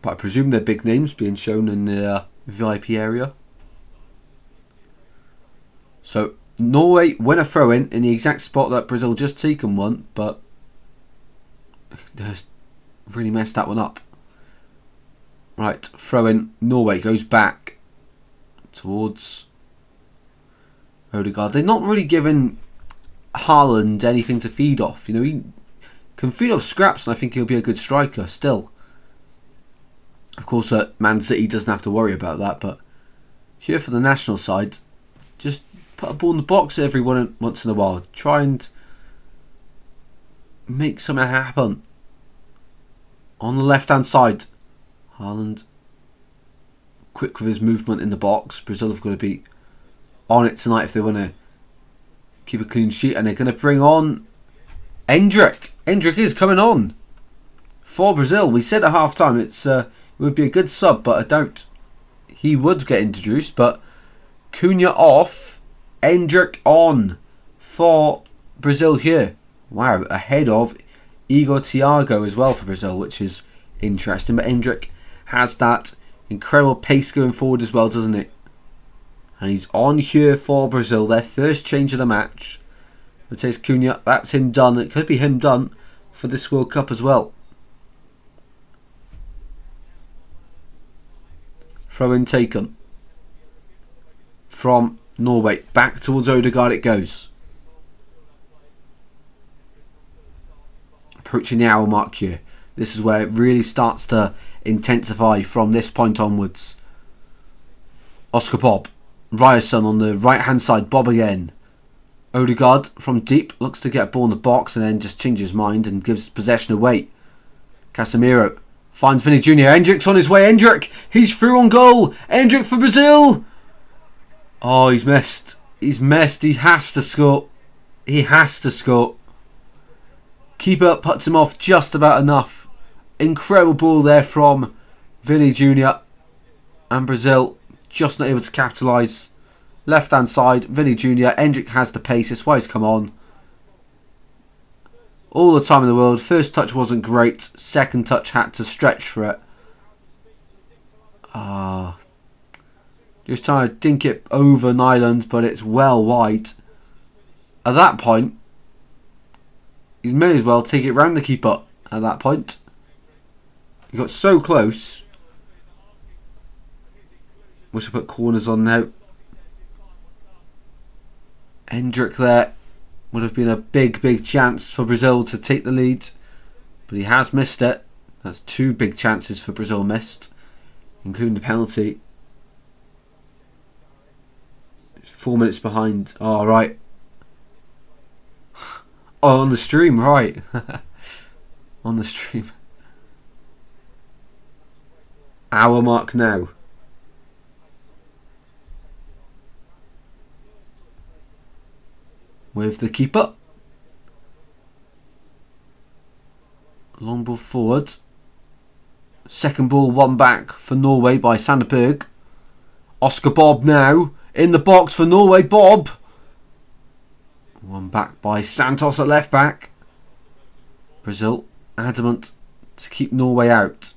But I presume they're big names being shown in the VIP area. So Norway win a throw in the exact spot that Brazil just taken one, but just really messed that one up. Right, throw in. Norway goes back towards Odegaard. They're not really giving Haaland anything to feed off. You know, he can feed off scraps, and I think he'll be a good striker still. Of course, Man City doesn't have to worry about that, but here for the national side, just put a ball in the box every once in a while. Try and make something happen. On the left-hand side, Haaland, quick with his movement in the box. Brazil have got to be on it tonight if they want to keep a clean sheet, and they're going to bring on Endrick. Endrick is coming on for Brazil. We said at half-time it would be a good sub, but I doubt he would get introduced. But Cunha off, Endrick on for Brazil here. Wow, ahead of Igor Thiago as well for Brazil, which is interesting. But Endrick has that incredible pace going forward as well, doesn't it? And he's on here for Brazil. Their first change of the match. Mateus Cunha, that's him done. It could be him done for this World Cup as well. Throw in taken from Norway. Back towards Odegaard it goes. Approaching the hour mark here. This is where it really starts to intensify from this point onwards. Oscar Bob. Ryerson on the right hand side. Bob again. Odegaard from deep. Looks to get a ball in the box and then just changes his mind and gives possession away. Casemiro finds Vinny Jr. Endrick's on his way. Endrick. He's through on goal. Endrick for Brazil. Oh, he's missed. He's missed. He has to score. He has to score. Keeper puts him off just about enough. Incredible ball there from Vinny Jr. And Brazil just not able to capitalise. Left hand side, Vinny Jr. Endrick has the pace. That's why he's come on. All the time in the world. First touch wasn't great. Second touch had to stretch for it. Just trying to dink it over Nyland, but it's well wide. At that point, he may as well take it round the keeper. At that point, he got so close. Wish I put corners on now. Endrick there would have been a big chance for Brazil to take the lead, but he has missed it. That's two big chances for Brazil missed, including the penalty. 4 minutes behind. Oh, right. Oh, on the stream, right. On the stream. Hour mark now. With the keeper. Long ball forward. Second ball, one back for Norway by Sanderberg. Oscar Bob now in the box for Norway. Bob. One back by Santos at left back. Brazil adamant to keep Norway out.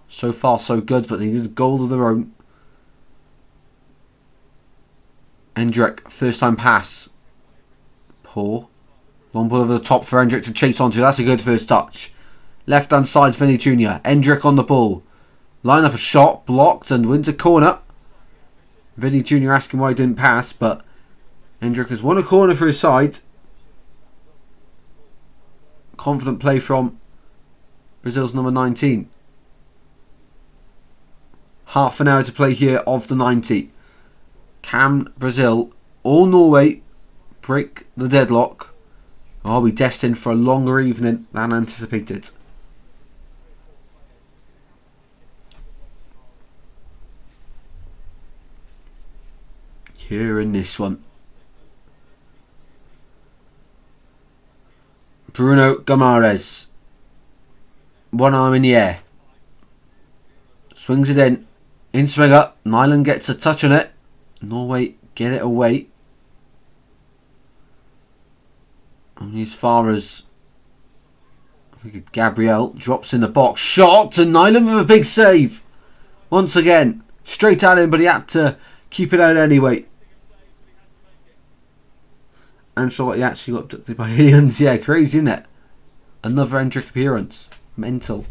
So far so good, but they need a goal of their own. Hendrick, first time pass. Poor. Long ball over the top for Hendrick to chase onto. That's a good first touch. Left hand side, Vinny Jr. Hendrick on the ball. Line up a shot, blocked and wins a corner. Vinny Jr. asking why he didn't pass, but Hendrick has won a corner for his side. Confident play from Brazil's number 19. Half an hour to play here of the 90. Can Brazil or Norway break the deadlock? Or are we destined for a longer evening than anticipated? Here in this one. Bruno Guimaraes. One arm in the air. Swings it in. In swinger. Nyland gets a touch on it. Norway get it away. Only as far as I think Gabriel drops in the box. Shot and Nyland with a big save. Once again. Straight at him, but he had to keep it out anyway. And so he actually got abducted by aliens. Yeah, crazy, isn't it? Another Hendrick appearance. Mental.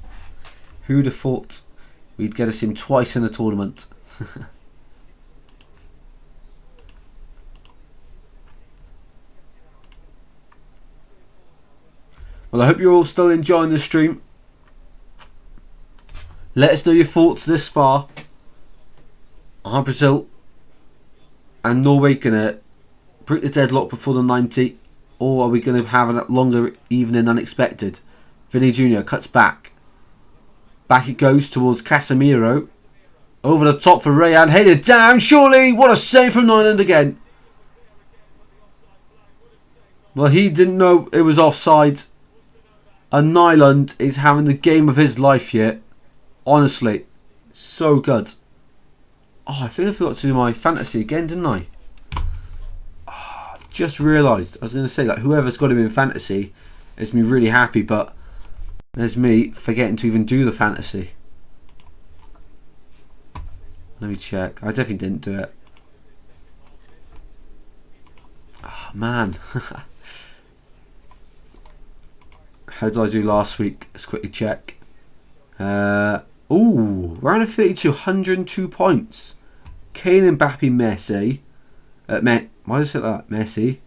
Who'd have thought we'd get us in twice in a tournament? Well, I hope you're all still enjoying the stream. Let us know your thoughts this far. Are Brazil and Norway going to break the deadlock before the 90? Or are we going to have a longer evening than expected? Vinny Jr. cuts back. Back it goes towards Casemiro. Over the top for Rayan. Headed down. Surely. What a save from Nyland again. Well, he didn't know it was offside. And Nyland is having the game of his life here. Honestly. So good. Oh, I think I forgot to do my fantasy again, didn't I? Oh, just realised. I was going to say, like, whoever's got him in fantasy is me really happy, but there's me forgetting to even do the fantasy. Let me check. I definitely didn't do it. Oh, man. How did I do last week? Let's quickly check. Ooh, round of 32, 102 points. Kane, Mbappe, Messi. Why did I say that? Messi.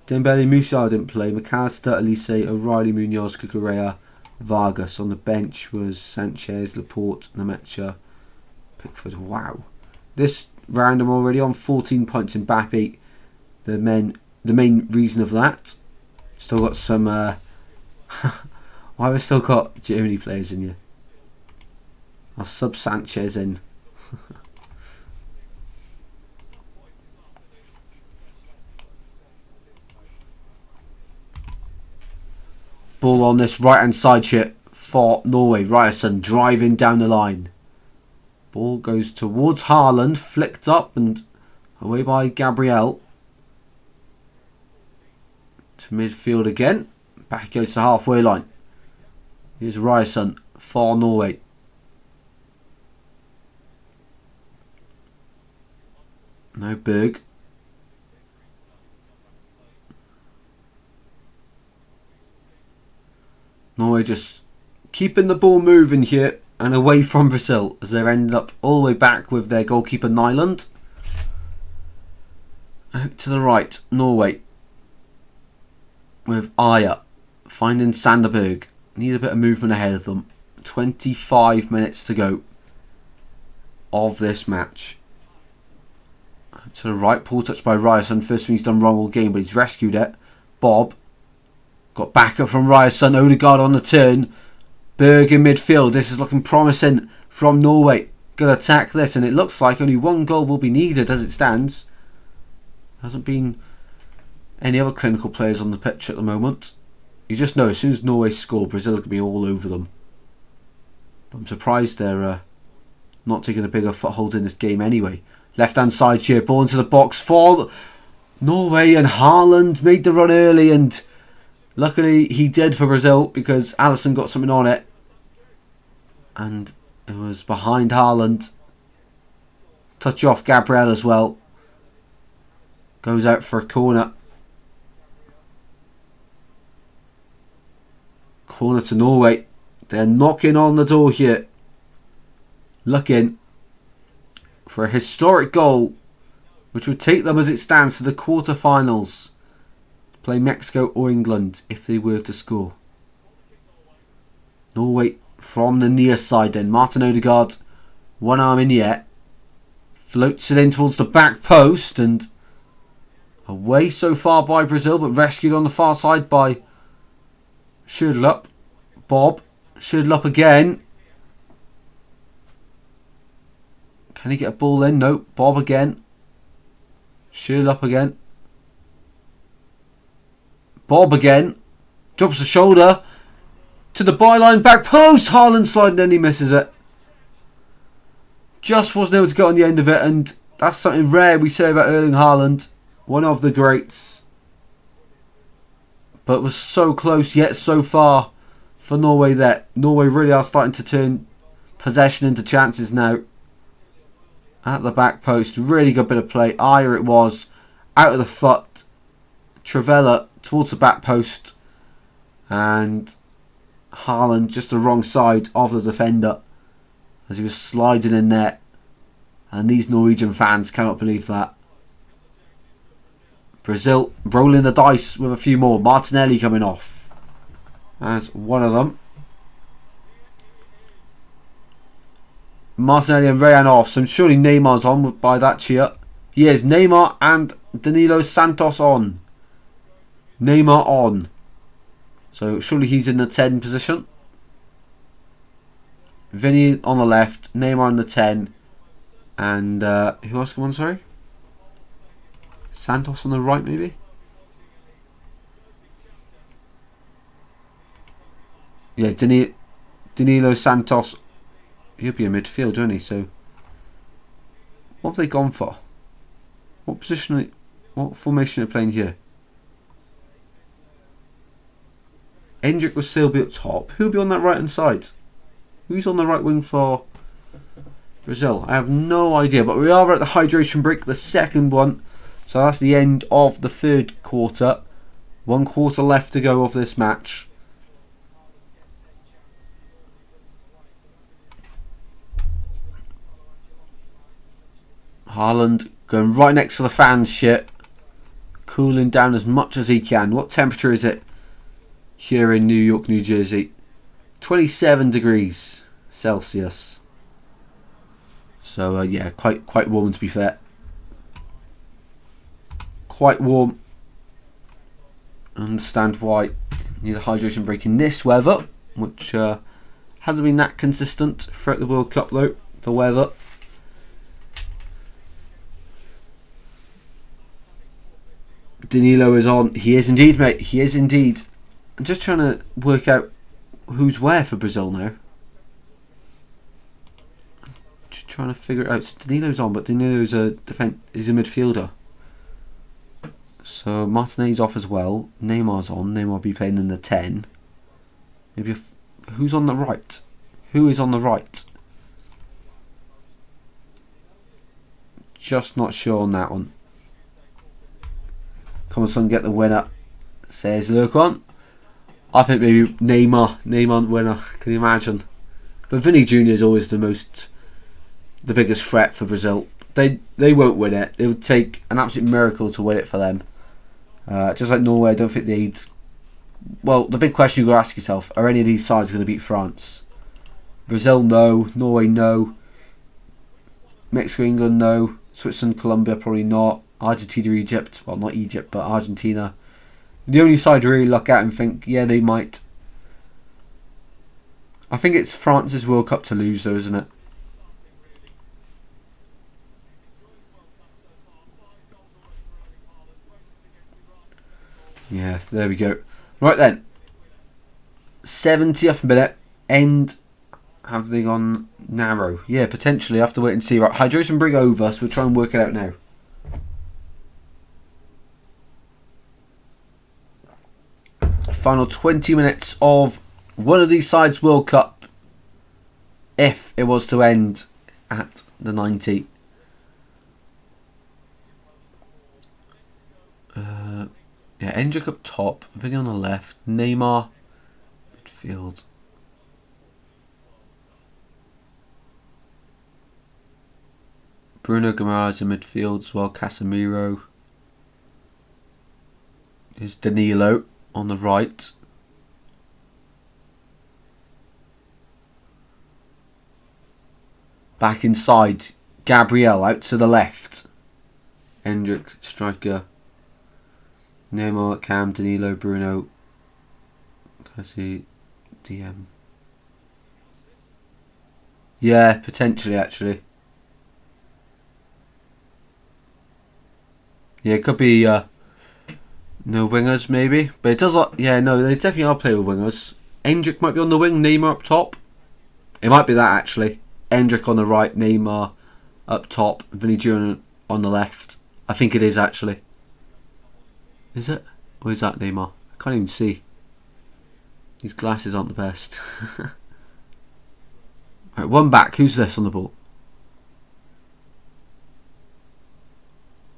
Dembele, Musa didn't play. McAllister, Elise, O'Reilly, Munoz, Cucurella, Vargas. On the bench was Sanchez, Laporte, Nemecha, Pickford. Wow. This round I'm already on 14 points. Mbappe, the main reason of that. Still got some... why have I still got Germany players in here? I'll sub Sanchez in. Ball on this right hand side shit for Norway. Ryerson driving down the line. Ball goes towards Haaland. Flicked up and away by Gabriel. To midfield again. Back goes to halfway line. Here's Ryerson for Norway. No Berg. Norway just keeping the ball moving here and away from Brazil as they end up all the way back with their goalkeeper Nyland. Out to the right, Norway with Aya finding Sanderberg. Need a bit of movement ahead of them. 25 minutes to go of this match. To the right, Paul touched by Ryerson. First thing he's done wrong all game, but he's rescued it. Bob got back up from Ryerson. Odegaard on the turn. Berg in midfield. This is looking promising from Norway. Gonna attack this, and it looks like only one goal will be needed as it stands. Hasn't been any other clinical players on the pitch at the moment. You just know as soon as Norway score, Brazil can be all over them. I'm surprised they're not taking a bigger foothold in this game anyway. Left hand side here, ball into the box for Norway and Haaland made the run early, and luckily he did for Brazil because Alisson got something on it. And it was behind Haaland. Touch off Gabriel as well. Goes out for a corner. Corner to Norway. They're knocking on the door here. Looking for a historic goal, which would take them as it stands to the quarterfinals. Play Mexico or England if they were to score. Norway from the near side then. Martin Odegaard, one arm in yet. Floats it in towards the back post and away so far by Brazil, but rescued on the far side by Schürrle. Bob. Schürrle again. Can he get a ball in? No. Bob again. Schürrle again. Bob again. Drops the shoulder. To the byline, back post. Haaland sliding in, he misses it. Just wasn't able to get on the end of it, and that's something rare we say about Erling Haaland. One of the greats. But was so close yet so far for Norway there. Norway really are starting to turn possession into chances now. At the back post, really good bit of play. Ayer it was. Out of the foot. Travella towards the back post. And Haaland just the wrong side of the defender as he was sliding in there, and these Norwegian fans cannot believe that. Brazil rolling the dice with a few more. Martinelli coming off as one of them. Martinelli and Rayan off, so surely Neymar's on by that cheer. He is. Neymar and Danilo Santos on. Neymar on. So surely he's in the 10 position. Vinny on the left, Neymar on the 10, and who else come on, sorry? Santos on the right, maybe? Yeah, Danilo Santos, he'll be in midfield, won't he? So, what have they gone for? What position, what formation are they playing here? Hendrick will still be up top. Who'll be on that right hand side? Who's on the right wing for Brazil? I have no idea, but we are at the hydration break, the second one. So that's the end of the third quarter. 1 quarter left to go of this match. Haaland going right next to the fans here. Cooling down as much as he can. What temperature is it here in New York, New Jersey? 27 degrees Celsius. So yeah, quite warm to be fair. Quite warm. I understand why you need a hydration break in this weather, which hasn't been that consistent throughout the World Cup though, the weather. Danilo is on. He is indeed, mate. He is indeed. I'm just trying to work out who's where for Brazil now. Just trying to figure it out. So Danilo's on, but Danilo's he's a midfielder. So Martinelli's off as well. Neymar's on. Neymar will be playing in the 10. Maybe who's on the right? Who is on the right? Just not sure on that one. Come on, son, get the winner. Says Lurkon. I think maybe Neymar winner. Can you imagine? But Vinny Jr. is always the biggest threat for Brazil. They won't win it. It would take an absolute miracle to win it for them. Just like Norway, I don't think they'd. Well, the big question you got to ask yourself: are any of these sides going to beat France? Brazil, no. Norway, no. Mexico, England, no. Switzerland, Colombia, probably not. Argentina, Egypt. Well, not Egypt, but Argentina. The only side to really look at and think, yeah, they might. I think it's France's World Cup to lose, though, isn't it? Yeah, there we go. Right then. 70th minute. End. Have they gone narrow? Yeah, potentially. I have to wait and see. Right, hydration break over, so we'll try and work it out now. Final 20 minutes of one of these sides' World Cup, if it was to end at the 90. Yeah, Endrick up top, Vinny on the left, Neymar midfield. Bruno Guimaraes in midfield as well, Casemiro. There's Danilo on the right. Back inside, Gabriel out to the left. Endrick, striker. Neymar, Cam, Danilo, Bruno. I see DM. Yeah, potentially actually. Yeah, it could be no wingers maybe. But it does look, yeah, no, they definitely are playing with wingers. Endrick might be on the wing, Neymar up top. It might be that actually. Endrick on the right, Neymar up top, Vinny Jr. on the left. I think it is actually. Is it? Or is that Neymar? I can't even see. These glasses aren't the best. Right, one back. Who's this on the ball?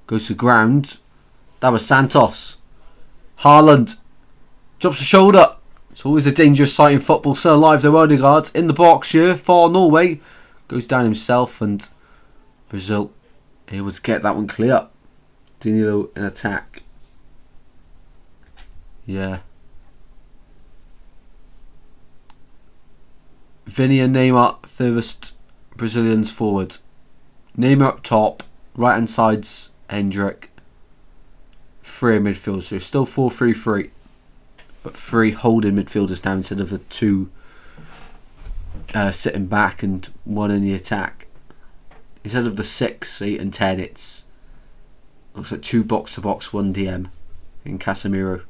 Goes to ground. That was Santos. Haaland drops a shoulder. It's always a dangerous sight in football. Still alive though, Odegaard in the box here for Norway. Goes down himself and Brazil able to get that one clear. Danilo in attack. Yeah. Vinny and Neymar furthest Brazilians forward. Neymar up top. Right hand side's Endrick. Three in midfield. So still 4-3-3. But three holding midfielders now instead of the two sitting back and one in the attack. Instead of the 6, 8 and 10, it's looks like 2 box to box, 1 DM in Casemiro.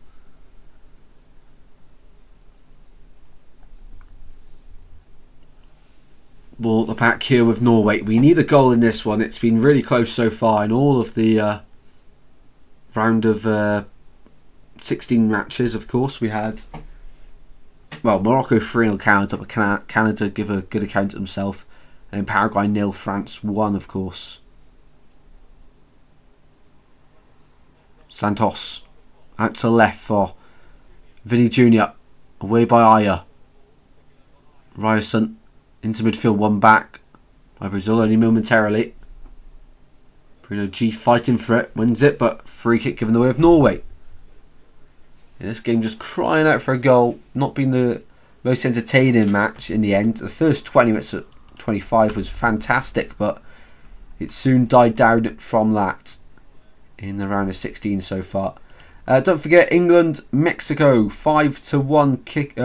Ball at the back here with Norway. We need a goal in this one. It's been really close so far in all of the round of 16 matches. Of course, we had Morocco 3-0 Canada, but Canada give a good account of themselves. And then Paraguay 0, France 1, of course. Santos out to the left for Vinny Jr. Away by Aya. Ryerson into midfield, one back by Brazil, only momentarily. Bruno G fighting for it, wins it, but free kick given the way of Norway. In this game, just crying out for a goal. Not been the most entertaining match in the end. The first 20 minutes at 25 was fantastic, but it soon died down from that in the round of 16 so far. Don't forget England, Mexico 5-1 kick.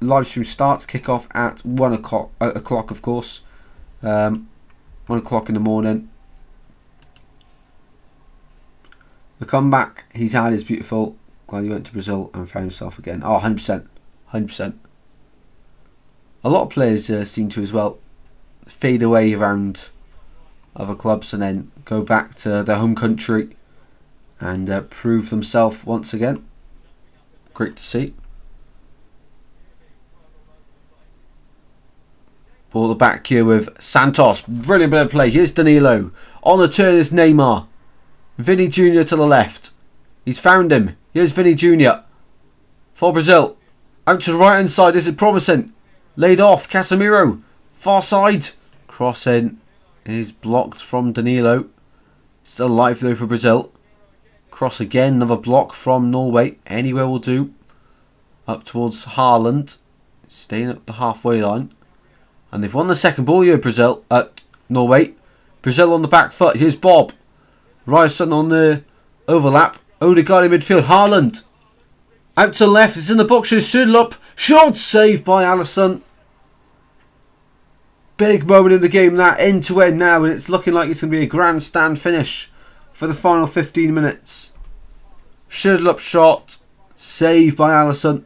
Live stream starts, kick off at 1 o'clock, of course. 1 o'clock in the morning. The comeback he's had is beautiful. Glad he went to Brazil and found himself again. Oh, 100%. 100%. A lot of players seem to as well fade away around other clubs and then go back to their home country and prove themselves once again. Great to see. Ball the back here with Santos. Brilliant bit of play. Here's Danilo. On the turn is Neymar. Vinny Jr. to the left. He's found him. Here's Vinny Jr. for Brazil. Out to the right hand side. This is promising. Laid off. Casemiro. Far side. Cross in. Is blocked from Danilo. Still alive though for Brazil. Cross again. Another block from Norway. Anywhere will do. Up towards Haaland. Staying at the halfway line. And they've won the second ball here, Norway. Brazil on the back foot. Here's Bob. Ryerson on the overlap. Odegaard in midfield. Haaland. Out to the left. It's in the box. Sudlup. Short save by Alisson. Big moment in the game that. End to end now. And it's looking like it's going to be a grandstand finish for the final 15 minutes. Sudlup shot. Save by Alisson.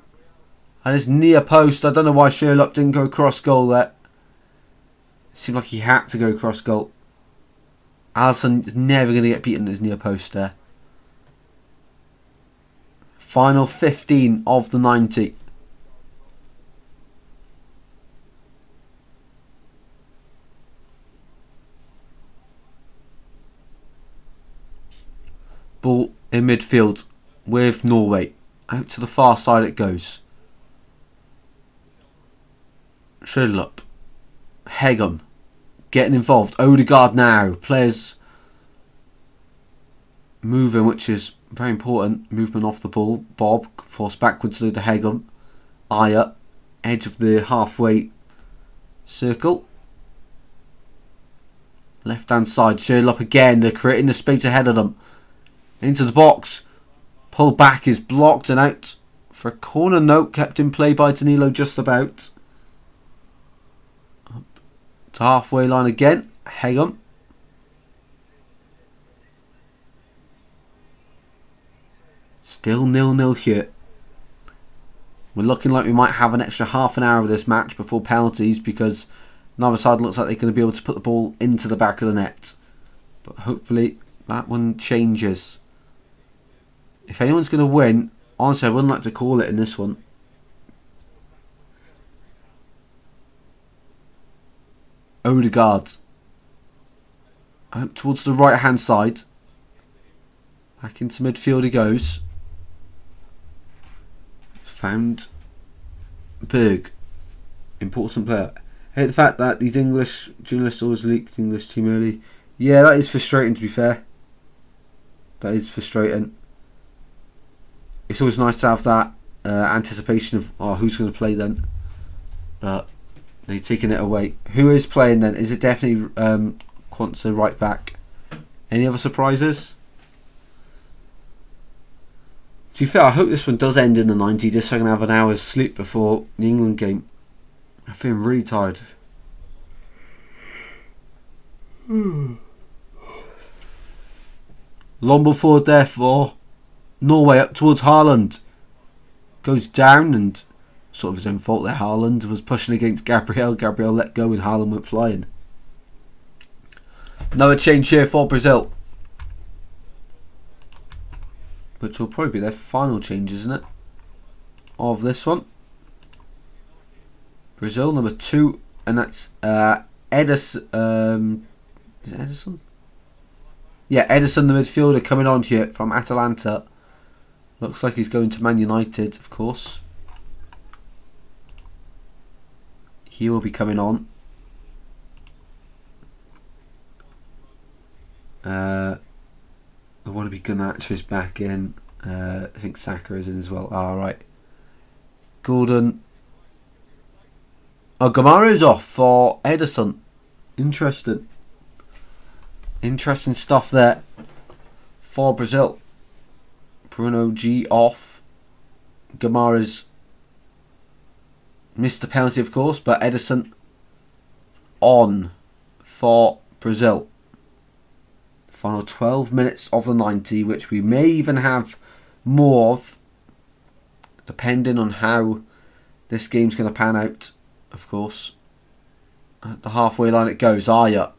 And his near post. I don't know why Sherlock didn't go cross goal there. Seemed like he had to go cross goal. Alisson is never going to get beaten at his near post there. Final 15 of the 90. Ball in midfield with Norway. Out to the far side it goes. Schödlup. Hegum. Getting involved. Odegaard now. Players moving, which is very important. Movement off the ball. Bob forced backwards to Hegum. Aya. Edge of the halfway circle. Left hand side. Schödlup again. They're creating the space ahead of them. Into the box. Pull back is blocked and out for a corner. Note kept in play by Danilo just about. Up to halfway line again. Hegum. Still 0-0 here. We're looking like we might have an extra half an hour of this match before penalties, because neither side looks like they're going to be able to put the ball into the back of the net. But hopefully that one changes. If anyone's going to win, honestly I wouldn't like to call it in this one. Odegaard. Out towards the right hand side. Back into midfield he goes. Found Berg. Important player. I hate the fact that these English journalists always leaked the English team early. Yeah, that is frustrating, to be fair. That is frustrating. It's always nice to have that anticipation of who's going to play then. But they're taking it away. Who is playing then? Is it definitely Quanzo right back? Any other surprises? To be fair, I hope this one does end in the 90, just so I can have an hour's sleep before the England game. I'm feeling really tired. Long before therefore, Norway up towards Haaland. Goes down, and sort of his own fault there. Haaland was pushing against Gabriel. Gabriel let go and Haaland went flying. Another change here for Brazil, which will probably be their final change, isn't it? Of this one. Brazil number 2, and that's Ederson. Is it Ederson? Yeah, Ederson, the midfielder, coming on here from Atalanta. Looks like he's going to Man United, of course. He will be coming on. The wannabe Garnacho is back in. I think Saka is in as well. Right. Gordon. Oh, Gamaro's off for Ederson. Interesting. Interesting stuff there for Brazil. Bruno G off. Gamara's missed the penalty, of course, but Ederson on for Brazil. Final 12 minutes of the 90, which we may even have more of, depending on how this game's going to pan out, of course. At the halfway line it goes. Aya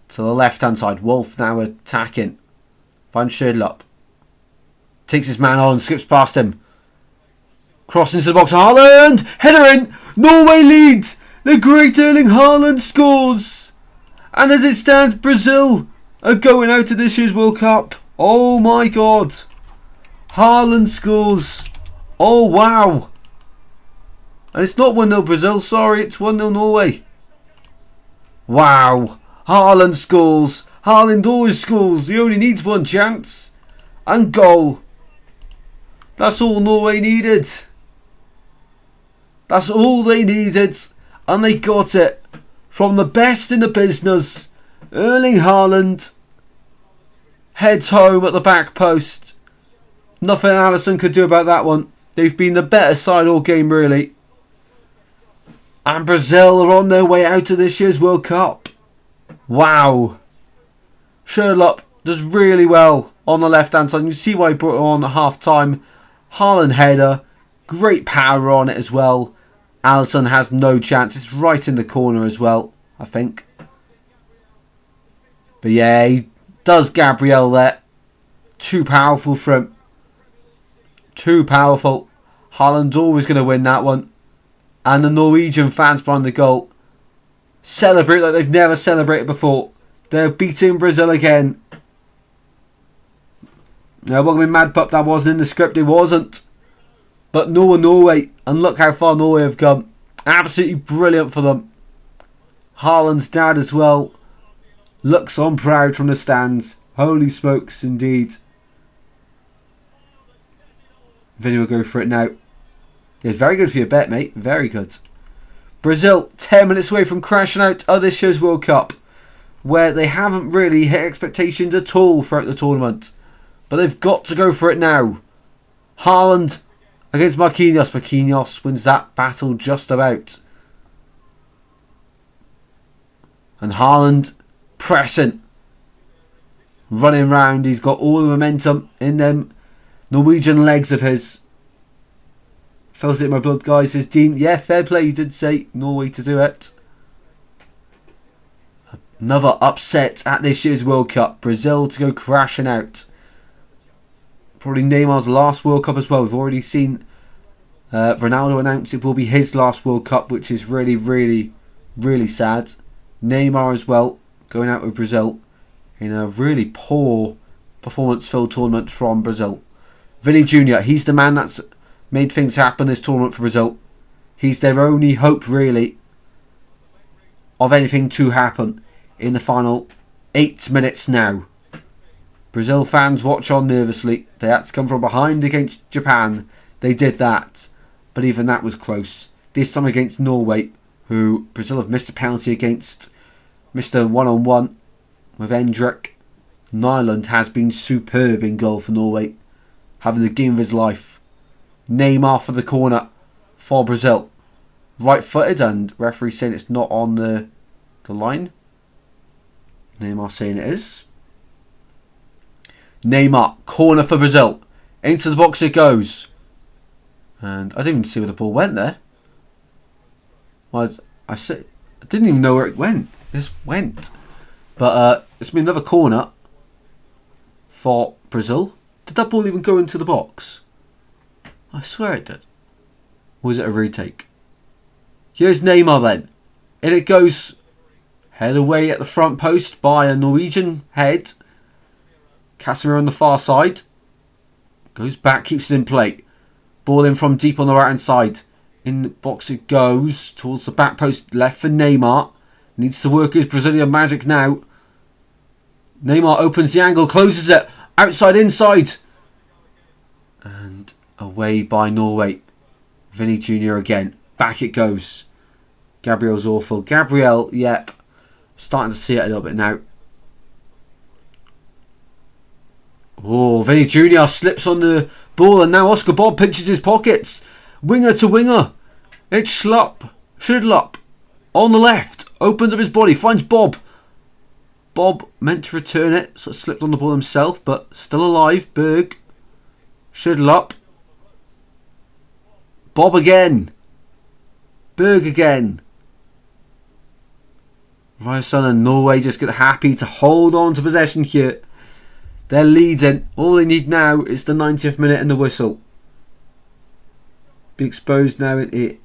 to the left hand side. Wolf now attacking. Finds Schödlup. Takes his man on, skips past him. Cross into the box. Haaland! Header in! Norway leads! The great Erling Haaland scores! And as it stands, Brazil are going out of this year's World Cup. Oh my god. Haaland scores. Oh wow. And it's not 1-0 Brazil, sorry, it's 1-0 Norway. Wow. Haaland scores. Haaland always scores. He only needs one chance. And goal. That's all Norway needed. That's all they needed. And they got it. From the best in the business. Erling Haaland. Heads home at the back post. Nothing Alisson could do about that one. They've been the better side all game, really. And Brazil are on their way out of this year's World Cup. Wow. Schödlup does really well on the left hand side. You see why he brought it on at half time. Haaland header. Great power on it as well. Alisson has no chance. It's right in the corner as well, I think. But yeah, he does Gabriel there. Too powerful for him. Too powerful. Haaland's always going to win that one. And the Norwegian fans behind the goal celebrate like they've never celebrated before. They're beating Brazil again. Now, welcome in Mad Pup. That wasn't in the script. It wasn't. But Norway. And look how far Norway have come. Absolutely brilliant for them. Haaland's dad as well looks on proud from the stands. Holy smokes, indeed. Vinny will go for it now. It's very good for your bet, mate. Very good. Brazil, 10 minutes away from crashing out of this year's World Cup, where they haven't really hit expectations at all throughout the tournament. But they've got to go for it now. Haaland against Marquinhos. Marquinhos wins that battle just about. And Haaland pressing. Running round. He's got all the momentum in them Norwegian legs of his. Felt it in my blood, guys, says Dean. Yeah, fair play. You did say Norway to do it. Another upset at this year's World Cup. Brazil to go crashing out. Probably Neymar's last World Cup as well. We've already seen Ronaldo announce it will be his last World Cup, which is really, really, really sad. Neymar as well, going out with Brazil in a really poor performance-filled tournament from Brazil. Vinny Jr., he's the man that's made things happen this tournament for Brazil. He's their only hope, really, of anything to happen in the final 8 minutes now. Brazil fans watch on nervously. They had to come from behind against Japan. They did that. But even that was close. This time against Norway, who Brazil have missed a penalty against. Mr. One-on-one with Endrick. Nyland has been superb in goal for Norway, having the game of his life. Neymar for the corner for Brazil. Right-footed, and referee saying it's not on the line. Neymar saying it is. Neymar, corner for Brazil. Into the box it goes. And I didn't even see where the ball went there. Well, I didn't even know where it went. It just went. But it's been another corner for Brazil. Did that ball even go into the box? I swear it did. Or was it a retake? Here's Neymar then. In it goes. Head away at the front post by a Norwegian head. Casemiro on the far side. Goes back, keeps it in play. Ball in from deep on the right hand side. In the box it goes. Towards the back post left for Neymar. Needs to work his Brazilian magic now. Neymar opens the angle, closes it. Outside, inside. And away by Norway. Vinny Jr. again. Back it goes. Gabriel's awful. Gabriel, yep. Starting to see it a little bit now. Oh, Vinny Jr. slips on the ball and now Oscar Bob pinches his pockets. Winger to winger. It's Schudlup on the left. Opens up his body, finds Bob. Bob meant to return it, so slipped on the ball himself, but still alive. Berg. Schudlup. Bob again. Berg again. Ryerson and Norway just get happy to hold on to possession here. They're leading. All they need now is the 90th minute and the whistle. Be exposed now in it.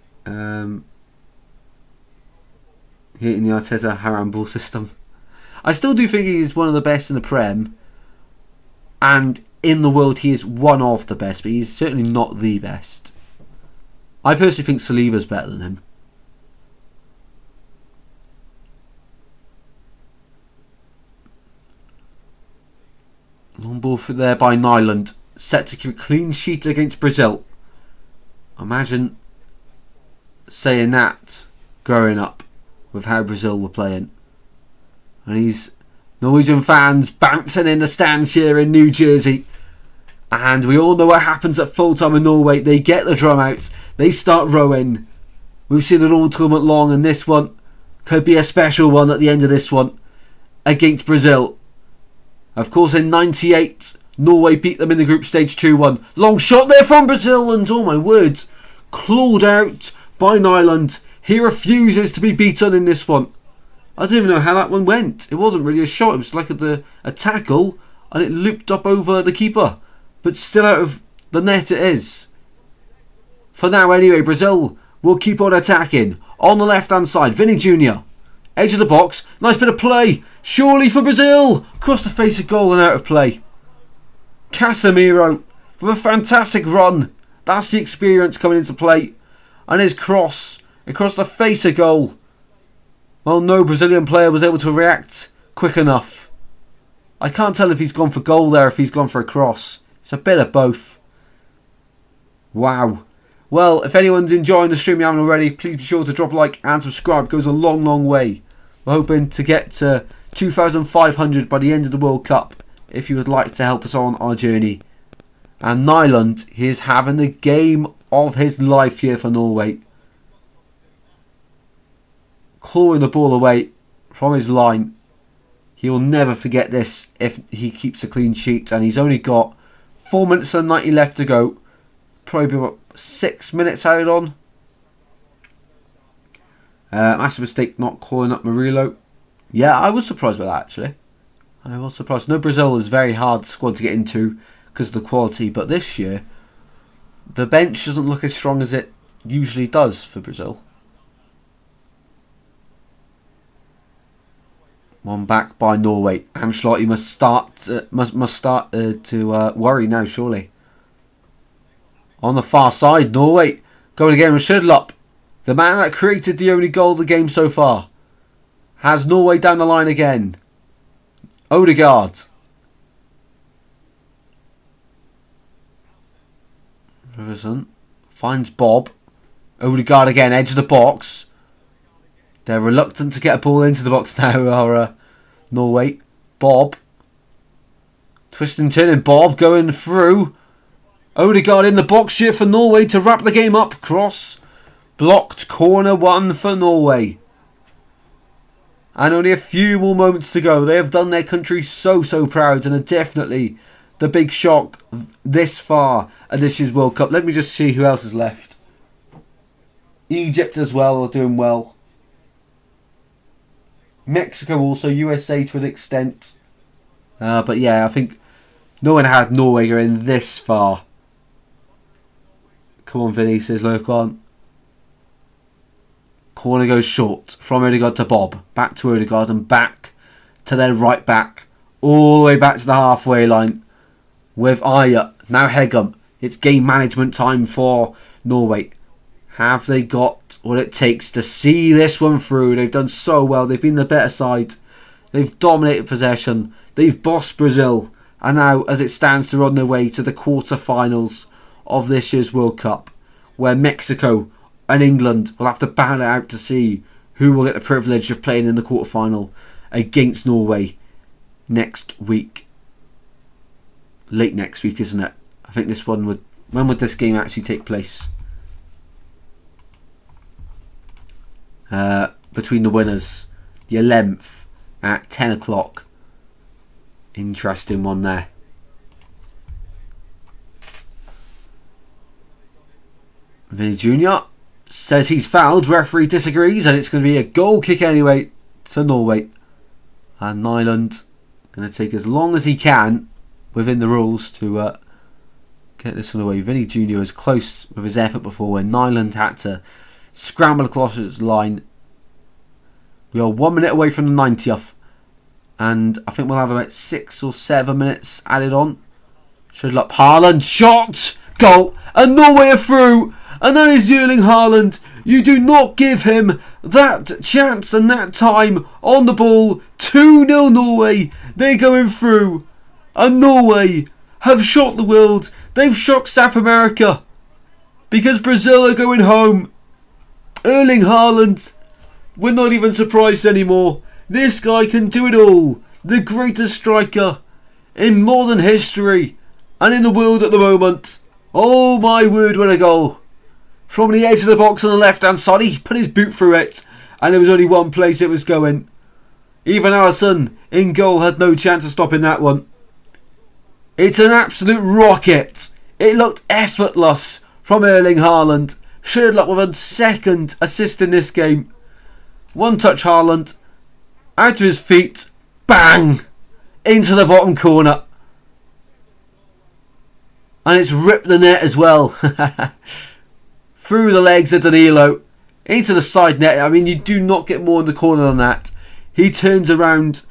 Hitting the Arteta Haramball system. I still do think he is one of the best in the Prem. And in the world he is one of the best. But he's certainly not the best. I personally think Saliba's better than him. Long ball there by Nyland. Set to keep a clean sheet against Brazil. Imagine saying that growing up with how Brazil were playing. And these Norwegian fans bouncing in the stands here in New Jersey. And we all know what happens at full time in Norway. They get the drum out. They start rowing. We've seen it all tournament long, and this one could be a special one at the end of this one against Brazil. Of course, in 98, Norway beat them in the group stage 2-1. Long shot there from Brazil, and oh my word, clawed out by Nyland. He refuses to be beaten in this one. I don't even know how that one went. It wasn't really a shot. It was like a tackle, and it looped up over the keeper. But still out of the net it is. For now anyway, Brazil will keep on attacking. On the left hand side, Vinny Jr. Edge of the box. Nice bit of play. Surely for Brazil. Across the face of goal and out of play. Casemiro with a fantastic run. That's the experience coming into play. And his cross across the face of goal. Well, no Brazilian player was able to react quick enough. I can't tell if he's gone for goal there, if he's gone for a cross. It's a bit of both. Wow. Well, if anyone's enjoying the stream you haven't already, please be sure to drop a like and subscribe. It goes a long, long way. We're hoping to get to 2,500 by the end of the World Cup, if you would like to help us on our journey. And Nyland, he is having the game of his life here for Norway. Clawing the ball away from his line. He will never forget this if he keeps a clean sheet. And he's only got 4 minutes and 90 left to go. Probably about 6 minutes added on. Massive mistake not calling up Murillo. Yeah, I was surprised by that actually. I was surprised. No, Brazil is a very hard squad to get into because of the quality. But this year, the bench doesn't look as strong as it usually does for Brazil. One back by Norway. Ancelotti must start to worry now, surely. On the far side, Norway going again with Schürrle. The man that created the only goal of the game so far. Has Norway down the line again. Odegaard. Riverson finds Bob. Odegaard again, edge of the box. They're reluctant to get a ball into the box now, Norway. Bob. Twisting, turning, Bob going through. Odegaard in the box here for Norway to wrap the game up. Cross. Blocked. Corner 1 for Norway. And only a few more moments to go. They have done their country so proud and are definitely the big shock this far at this year's World Cup. Let me just see who else is left. Egypt as well are doing well. Mexico also, USA to an extent. But yeah, I think no one had Norway going this far. Come on, Vinny, says Lurkon. Corner goes short from Odegaard to Bob. Back to Odegaard and back to their right back. All the way back to the halfway line with Aya. Now Hegum. It's game management time for Norway. Have they got what it takes to see this one through? They've done so well. They've been the better side. They've dominated possession. They've bossed Brazil. And now, as it stands, they're on their way to the quarter-finals of this year's World Cup, where Mexico and England will have to battle it out to see who will get the privilege of playing in the quarter-final against Norway next week. Late next week, isn't it? I think this one would... When would this game actually take place? Between the winners, the 11th at 10 o'clock. Interesting one there. Vinny Jr. says he's fouled. Referee disagrees, and it's going to be a goal kick anyway to Norway. And Nyland going to take as long as he can within the rules to get this one away. Vinny Jr. was close with his effort before when Nyland had to scramble across his line. We are 1 minute away from the 90th. And I think we'll have about 6 or 7 minutes added on. Should look. Haaland. Shot. Goal. And Norway are through. And that is Erling Haaland. You do not give him that chance and that time on the ball. 2-0 Norway. They're going through. And Norway have shocked the world. They've shocked South America. Because Brazil are going home. Erling Haaland. We're not even surprised anymore. This guy can do it all. The greatest striker in modern history and in the world at the moment. Oh my word, what a goal. From the edge of the box on the left hand side, he put his boot through it and there was only one place it was going. Even Alisson in goal had no chance of stopping that one. It's an absolute rocket. It looked effortless from Erling Haaland. Schürrle with a second assist in this game. One touch Haaland. Out of his feet. Bang! Into the bottom corner. And it's ripped the net as well. Through the legs of Danilo. Into the side net. I mean, you do not get more in the corner than that. He turns around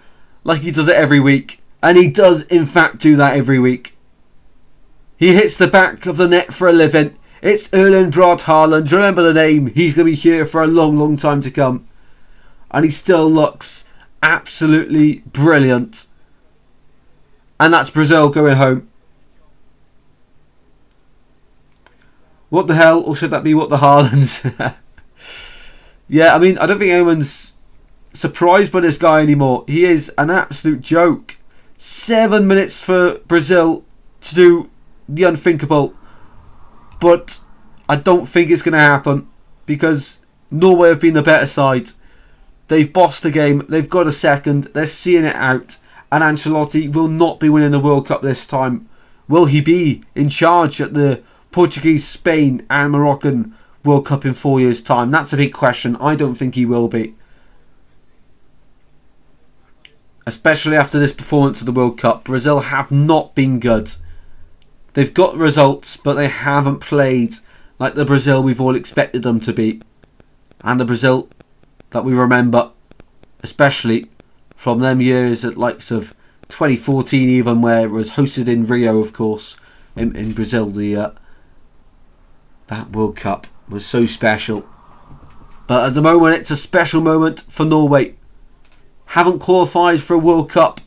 like he does it every week. And he does, in fact, do that every week. He hits the back of the net for a living. It's Erling Braut Haaland. Remember the name. He's going to be here for a long, long time to come. And he still looks absolutely brilliant. And that's Brazil going home. What the hell? Or should that be what the Haalands? Yeah, I mean, I don't think anyone's surprised by this guy anymore. He is an absolute joke. 7 minutes for Brazil to do the unthinkable. But I don't think it's going to happen. Because Norway have been the better side. They've bossed the game. They've got a second. They're seeing it out. And Ancelotti will not be winning the World Cup this time. Will he be in charge at the Portuguese, Spain and Moroccan World Cup in 4 years' time? That's a big question. I don't think he will be. Especially after this performance of the World Cup. Brazil have not been good. They've got results, but they haven't played like the Brazil we've all expected them to be. And the Brazil that we remember, especially from them years at likes of 2014 even, where it was hosted in Rio, of course, in Brazil. That World Cup was so special. But at the moment, it's a special moment for Norway. Haven't qualified for a World Cup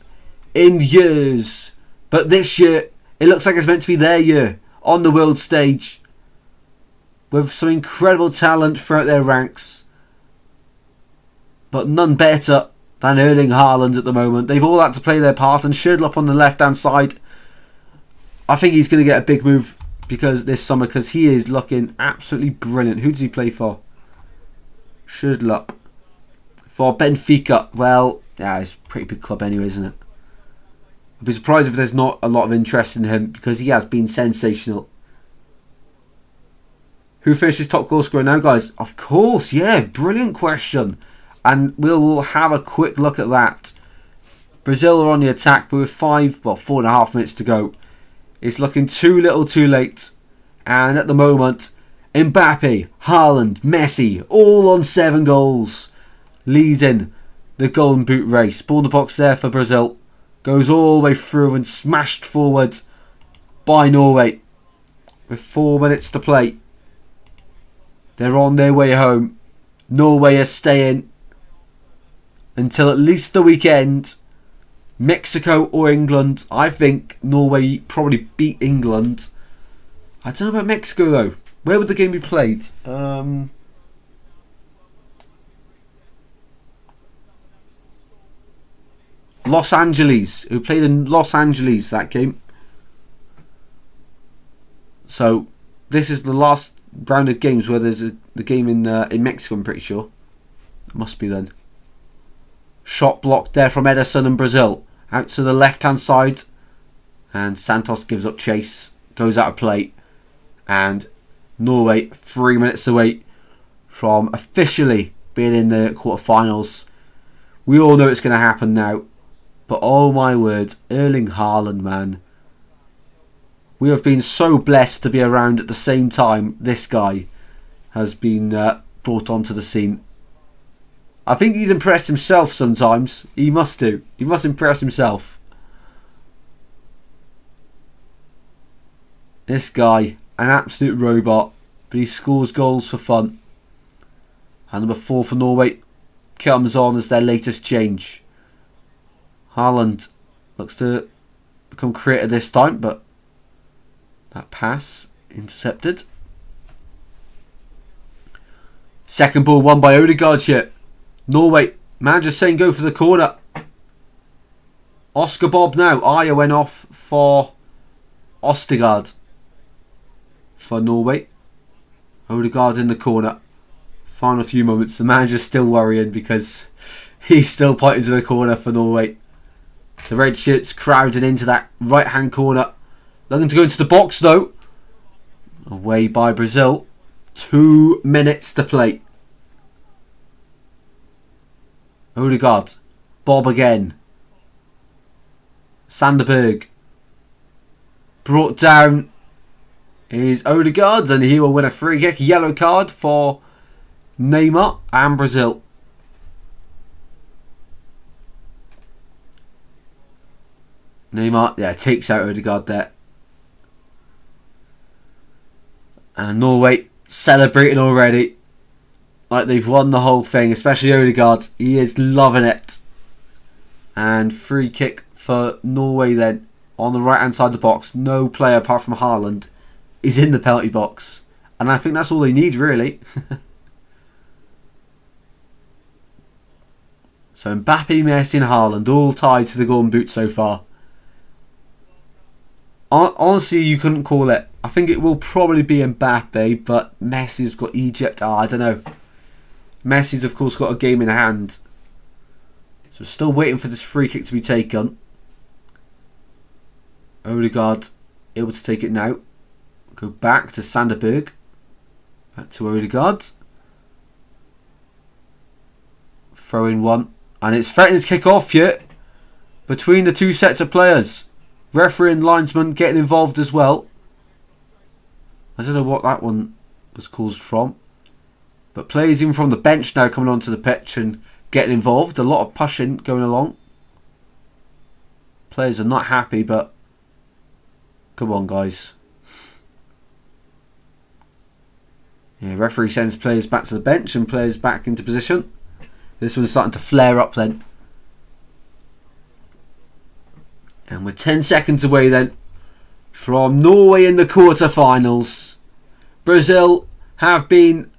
in years. But this year, it looks like it's meant to be their year on the world stage. With some incredible talent throughout their ranks. But none better than Erling Haaland at the moment. They've all had to play their part. And Schürrle on the left-hand side, I think he's going to get a big move this summer, because he is looking absolutely brilliant. Who does he play for? Schürrle. For Benfica. Well, yeah, it's a pretty big club anyway, isn't it? I'd be surprised if there's not a lot of interest in him, because he has been sensational. Who finishes top goal scorer now, guys? Of course, yeah, brilliant question. And we'll have a quick look at that. Brazil are on the attack, but with 4.5 minutes to go. It's looking too little too late. And at the moment, Mbappe, Haaland, Messi, all on 7 goals. Leading the Golden Boot race. Ball in the box there for Brazil. Goes all the way through and smashed forward by Norway. With 4 minutes to play. They're on their way home. Norway are staying until at least the weekend. Mexico or England. I think Norway probably beat England. I don't know about Mexico though. Where would the game be played? Los Angeles. Who played in Los Angeles that game. So this is the last round of games where there's the game in Mexico, I'm pretty sure. It must be then. Shot blocked there from Ederson and Brazil. Out to the left hand side. And Santos gives up chase. Goes out of play. And Norway 3 minutes away from officially being in the quarterfinals. We all know it's going to happen now. But oh my word, Erling Haaland, man. We have been so blessed to be around at the same time this guy has been brought onto the scene. I think he's impressed himself sometimes. He must do. He must impress himself. This guy, an absolute robot. But he scores goals for fun. And number 4 for Norway comes on as their latest change. Haaland looks to become creative this time, but that pass intercepted. Second ball won by Odegaard here. Norway, manager saying go for the corner. Oscar Bob now. Aya went off for Ostergaard for Norway. Odegaard in the corner. Final few moments. The manager's still worrying because he's still pointing to the corner for Norway. The red shirts crowded into that right hand corner. Looking to go into the box though. Away by Brazil. 2 minutes to play. Odegaard. Bob again. Sanderberg. Brought down is Odegaard, and he will win a free kick. Yellow card for Neymar and Brazil. Neymar, yeah, takes out Odegaard there. And Norway celebrating already. Like they've won the whole thing, especially Odegaard. He is loving it. And free kick for Norway then. On the right hand side of the box. No player apart from Haaland is in the penalty box. And I think that's all they need really. So Mbappe, Messi and Haaland all tied to the golden boot so far. Honestly, you couldn't call it. I think it will probably be Mbappe, but Messi's got Egypt. I don't know. Messi's, of course, got a game in hand. So still waiting for this free kick to be taken. Odegaard able to take it now. Go back to Sanderberg. Back to Odegaard. Throw in one. And it's threatening to kick off here. Between the two sets of players. Referee and linesman getting involved as well. I don't know what that one was caused from. But players even from the bench now coming onto the pitch and getting involved. A lot of pushing going along. Players are not happy, but come on, guys. Yeah, referee sends players back to the bench and players back into position. This one's starting to flare up then. And we're 10 seconds away then from Norway in the quarterfinals. Brazil have been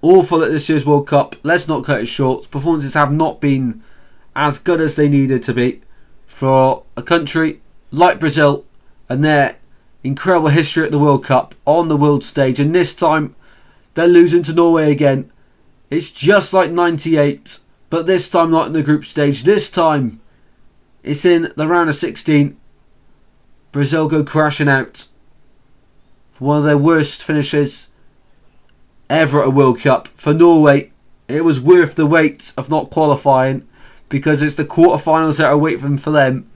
awful at this year's World Cup. Let's not cut it short. Performances have not been as good as they needed to be for a country like Brazil and their incredible history at the World Cup on the world stage. And this time they're losing to Norway again. It's just like 98, but this time not in the group stage. This time it's in the round of 16. Brazil go crashing out for one of their worst finishes ever at a World Cup. For Norway, it was worth the wait of not qualifying because it's the quarterfinals that are waiting for them.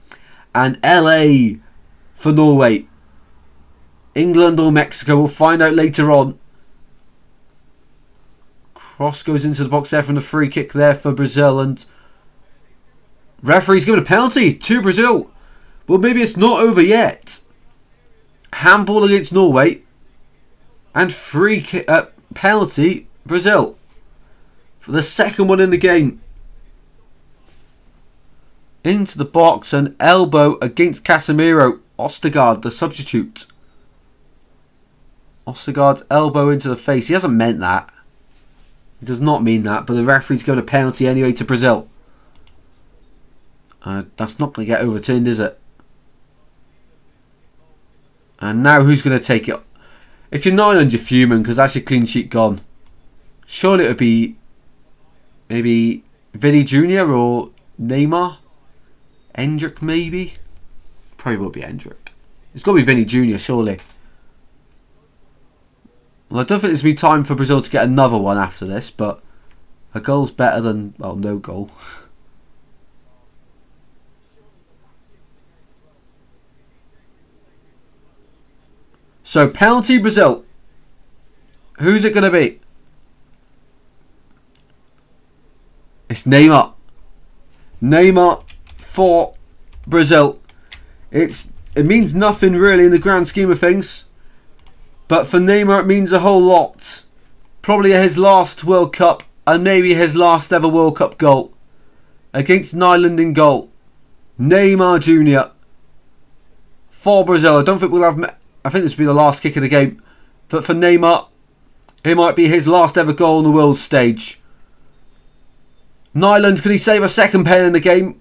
And LA for Norway. England or Mexico, we'll find out later on. Cross goes into the box there from the free kick there for Brazil, and referee's given a penalty to Brazil. Well, maybe it's not over yet. Handball against Norway and free kick, penalty Brazil for the second one in the game. Into the box and elbow against Casemiro. Ostergaard, the substitute. Ostergaard elbow into the face. He hasn't meant that. He does not mean that, but the referee's given a penalty anyway to Brazil. That's not going to get overturned, is it? And now who's going to take it? If you're Nyland, you're fuming because that's your clean sheet gone. Surely it would be maybe Vinny Jr. or Neymar? Endrick maybe? Probably will be Endrick. It's got to be Vinny Jr. surely. Well, I don't think there's going to be time for Brazil to get another one after this, but a goal's better than, well, no goal. So, penalty Brazil. Who's it going to be? It's Neymar. Neymar for Brazil. It means nothing really in the grand scheme of things. But for Neymar it means a whole lot. Probably his last World Cup and maybe his last ever World Cup goal. Against Nyland in goal. Neymar Jr. for Brazil. I don't think we'll have... I think this will be the last kick of the game. But for Neymar, it might be his last ever goal on the world stage. Nyland, can he save a second pen in the game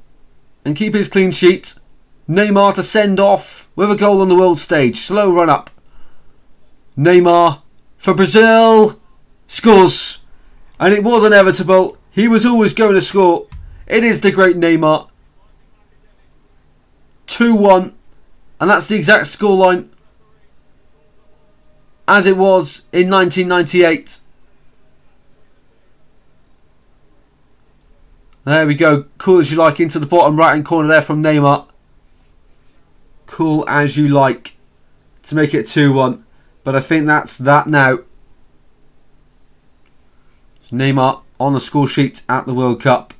and keep his clean sheet? Neymar to send off with a goal on the world stage. Slow run up. Neymar for Brazil. Scores. And it was inevitable. He was always going to score. It is the great Neymar. 2-1. And that's the exact scoreline as it was in 1998. There we go. Cool as you like into the bottom right hand corner there from Neymar. Cool as you like to make it 2-1. But I think that's that now. Neymar on the score sheet at the World Cup.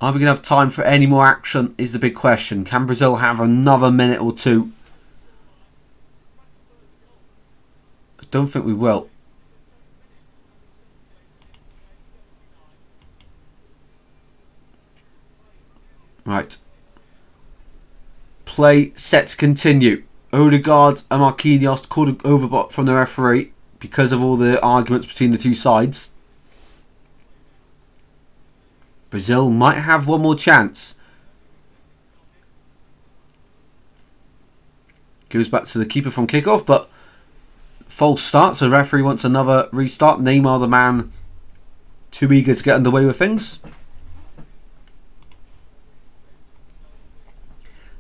Are we going to have time for any more action is the big question. Can Brazil have another minute or two? I don't think we will. Right. Play set to continue. Odegaard and Marquinhos called an overbot from the referee because of all the arguments between the two sides. Brazil might have one more chance. Goes back to the keeper from kickoff, but false start, so the referee wants another restart. Neymar, the man, too eager to get underway with things.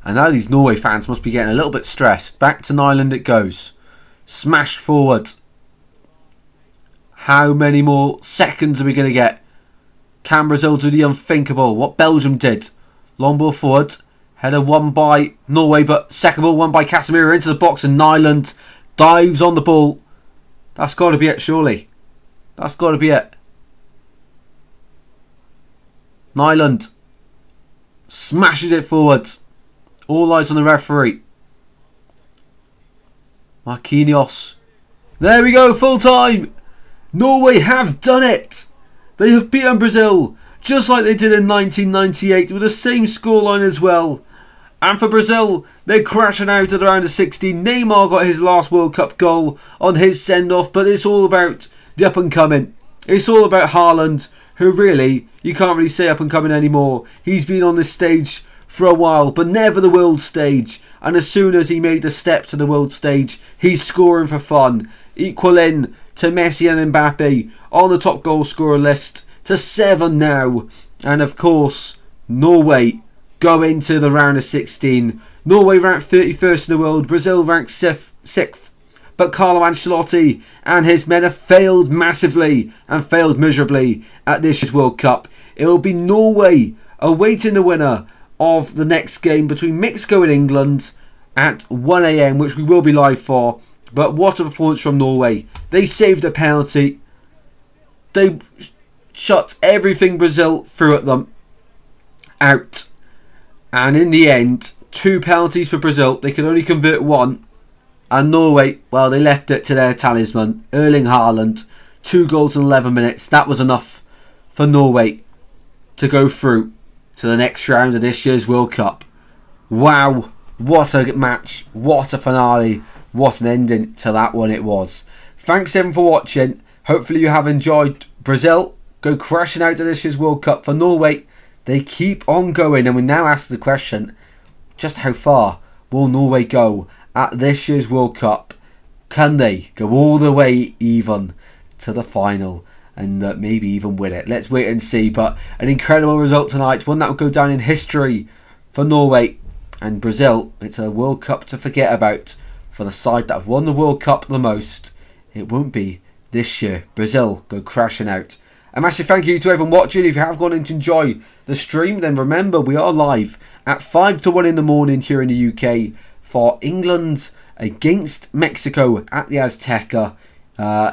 And now these Norway fans must be getting a little bit stressed. Back to Nyland it goes. Smashed forward. How many more seconds are we going to get? Can Brazil do the unthinkable? What Belgium did. Long ball forward. Header won by Norway, but second ball won by Casemiro into the box, and Nyland dives on the ball. That's got to be it, surely. That's got to be it. Nyland smashes it forward. All eyes on the referee. Marquinhos. There we go, full time. Norway have done it. They have beaten Brazil, just like they did in 1998, with the same scoreline as well. And for Brazil, they're crashing out at the round of 16. Neymar got his last World Cup goal on his send-off, but it's all about the up-and-coming. It's all about Haaland, who really, you can't really say up-and-coming anymore. He's been on this stage for a while, but never the world stage. And as soon as he made the step to the world stage, he's scoring for fun. Equaling to Messi and Mbappe on the top goal scorer list to 7 now. And of course, Norway go into the round of 16. Norway ranked 31st in the world, Brazil ranked 6th. But Carlo Ancelotti and his men have failed massively and failed miserably at this year's World Cup. It will be Norway awaiting the winner of the next game between Mexico and England at 1 AM, which we will be live for. But what a performance from Norway. They saved a penalty. They shut everything Brazil threw at them out. And in the end, 2 penalties for Brazil. They could only convert 1. And Norway, well, they left it to their talisman, Erling Haaland. 2 goals in 11 minutes. That was enough for Norway to go through to the next round of this year's World Cup. Wow, what a match, what a finale, what an ending to that one it was. Thanks everyone for watching. Hopefully you have enjoyed. Brazil go crashing out of this year's World Cup. For Norway, they keep on going, and we now ask the question, just how far will Norway go at this year's World Cup? Can they go all the way even to the final and maybe even win it? Let's wait and see. But an incredible result tonight, one that will go down in history for Norway. And Brazil, it's a World Cup to forget about. For the side that have won the World Cup the most, it won't be this year. Brazil go crashing out. A massive thank you to everyone watching. If you have gone in to enjoy the stream, then remember we are live at 5 to 1 in the morning here in the UK for England against Mexico at the Azteca.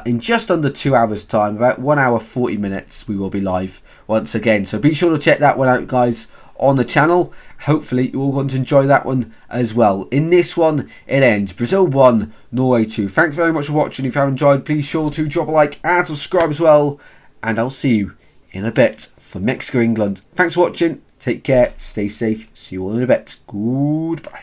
In just under 2 hours time, about 1 hour 40 minutes, we will be live once again. So be sure to check that one out, guys, on the channel. Hopefully you all going to enjoy that one as well. In this one, it ends Brazil 1, Norway 2. Thanks very much for watching. If you have enjoyed, please sure to drop a like and subscribe as well. And I'll see you in a bit for Mexico, England. Thanks for watching. Take care. Stay safe. See you all in a bit. Goodbye.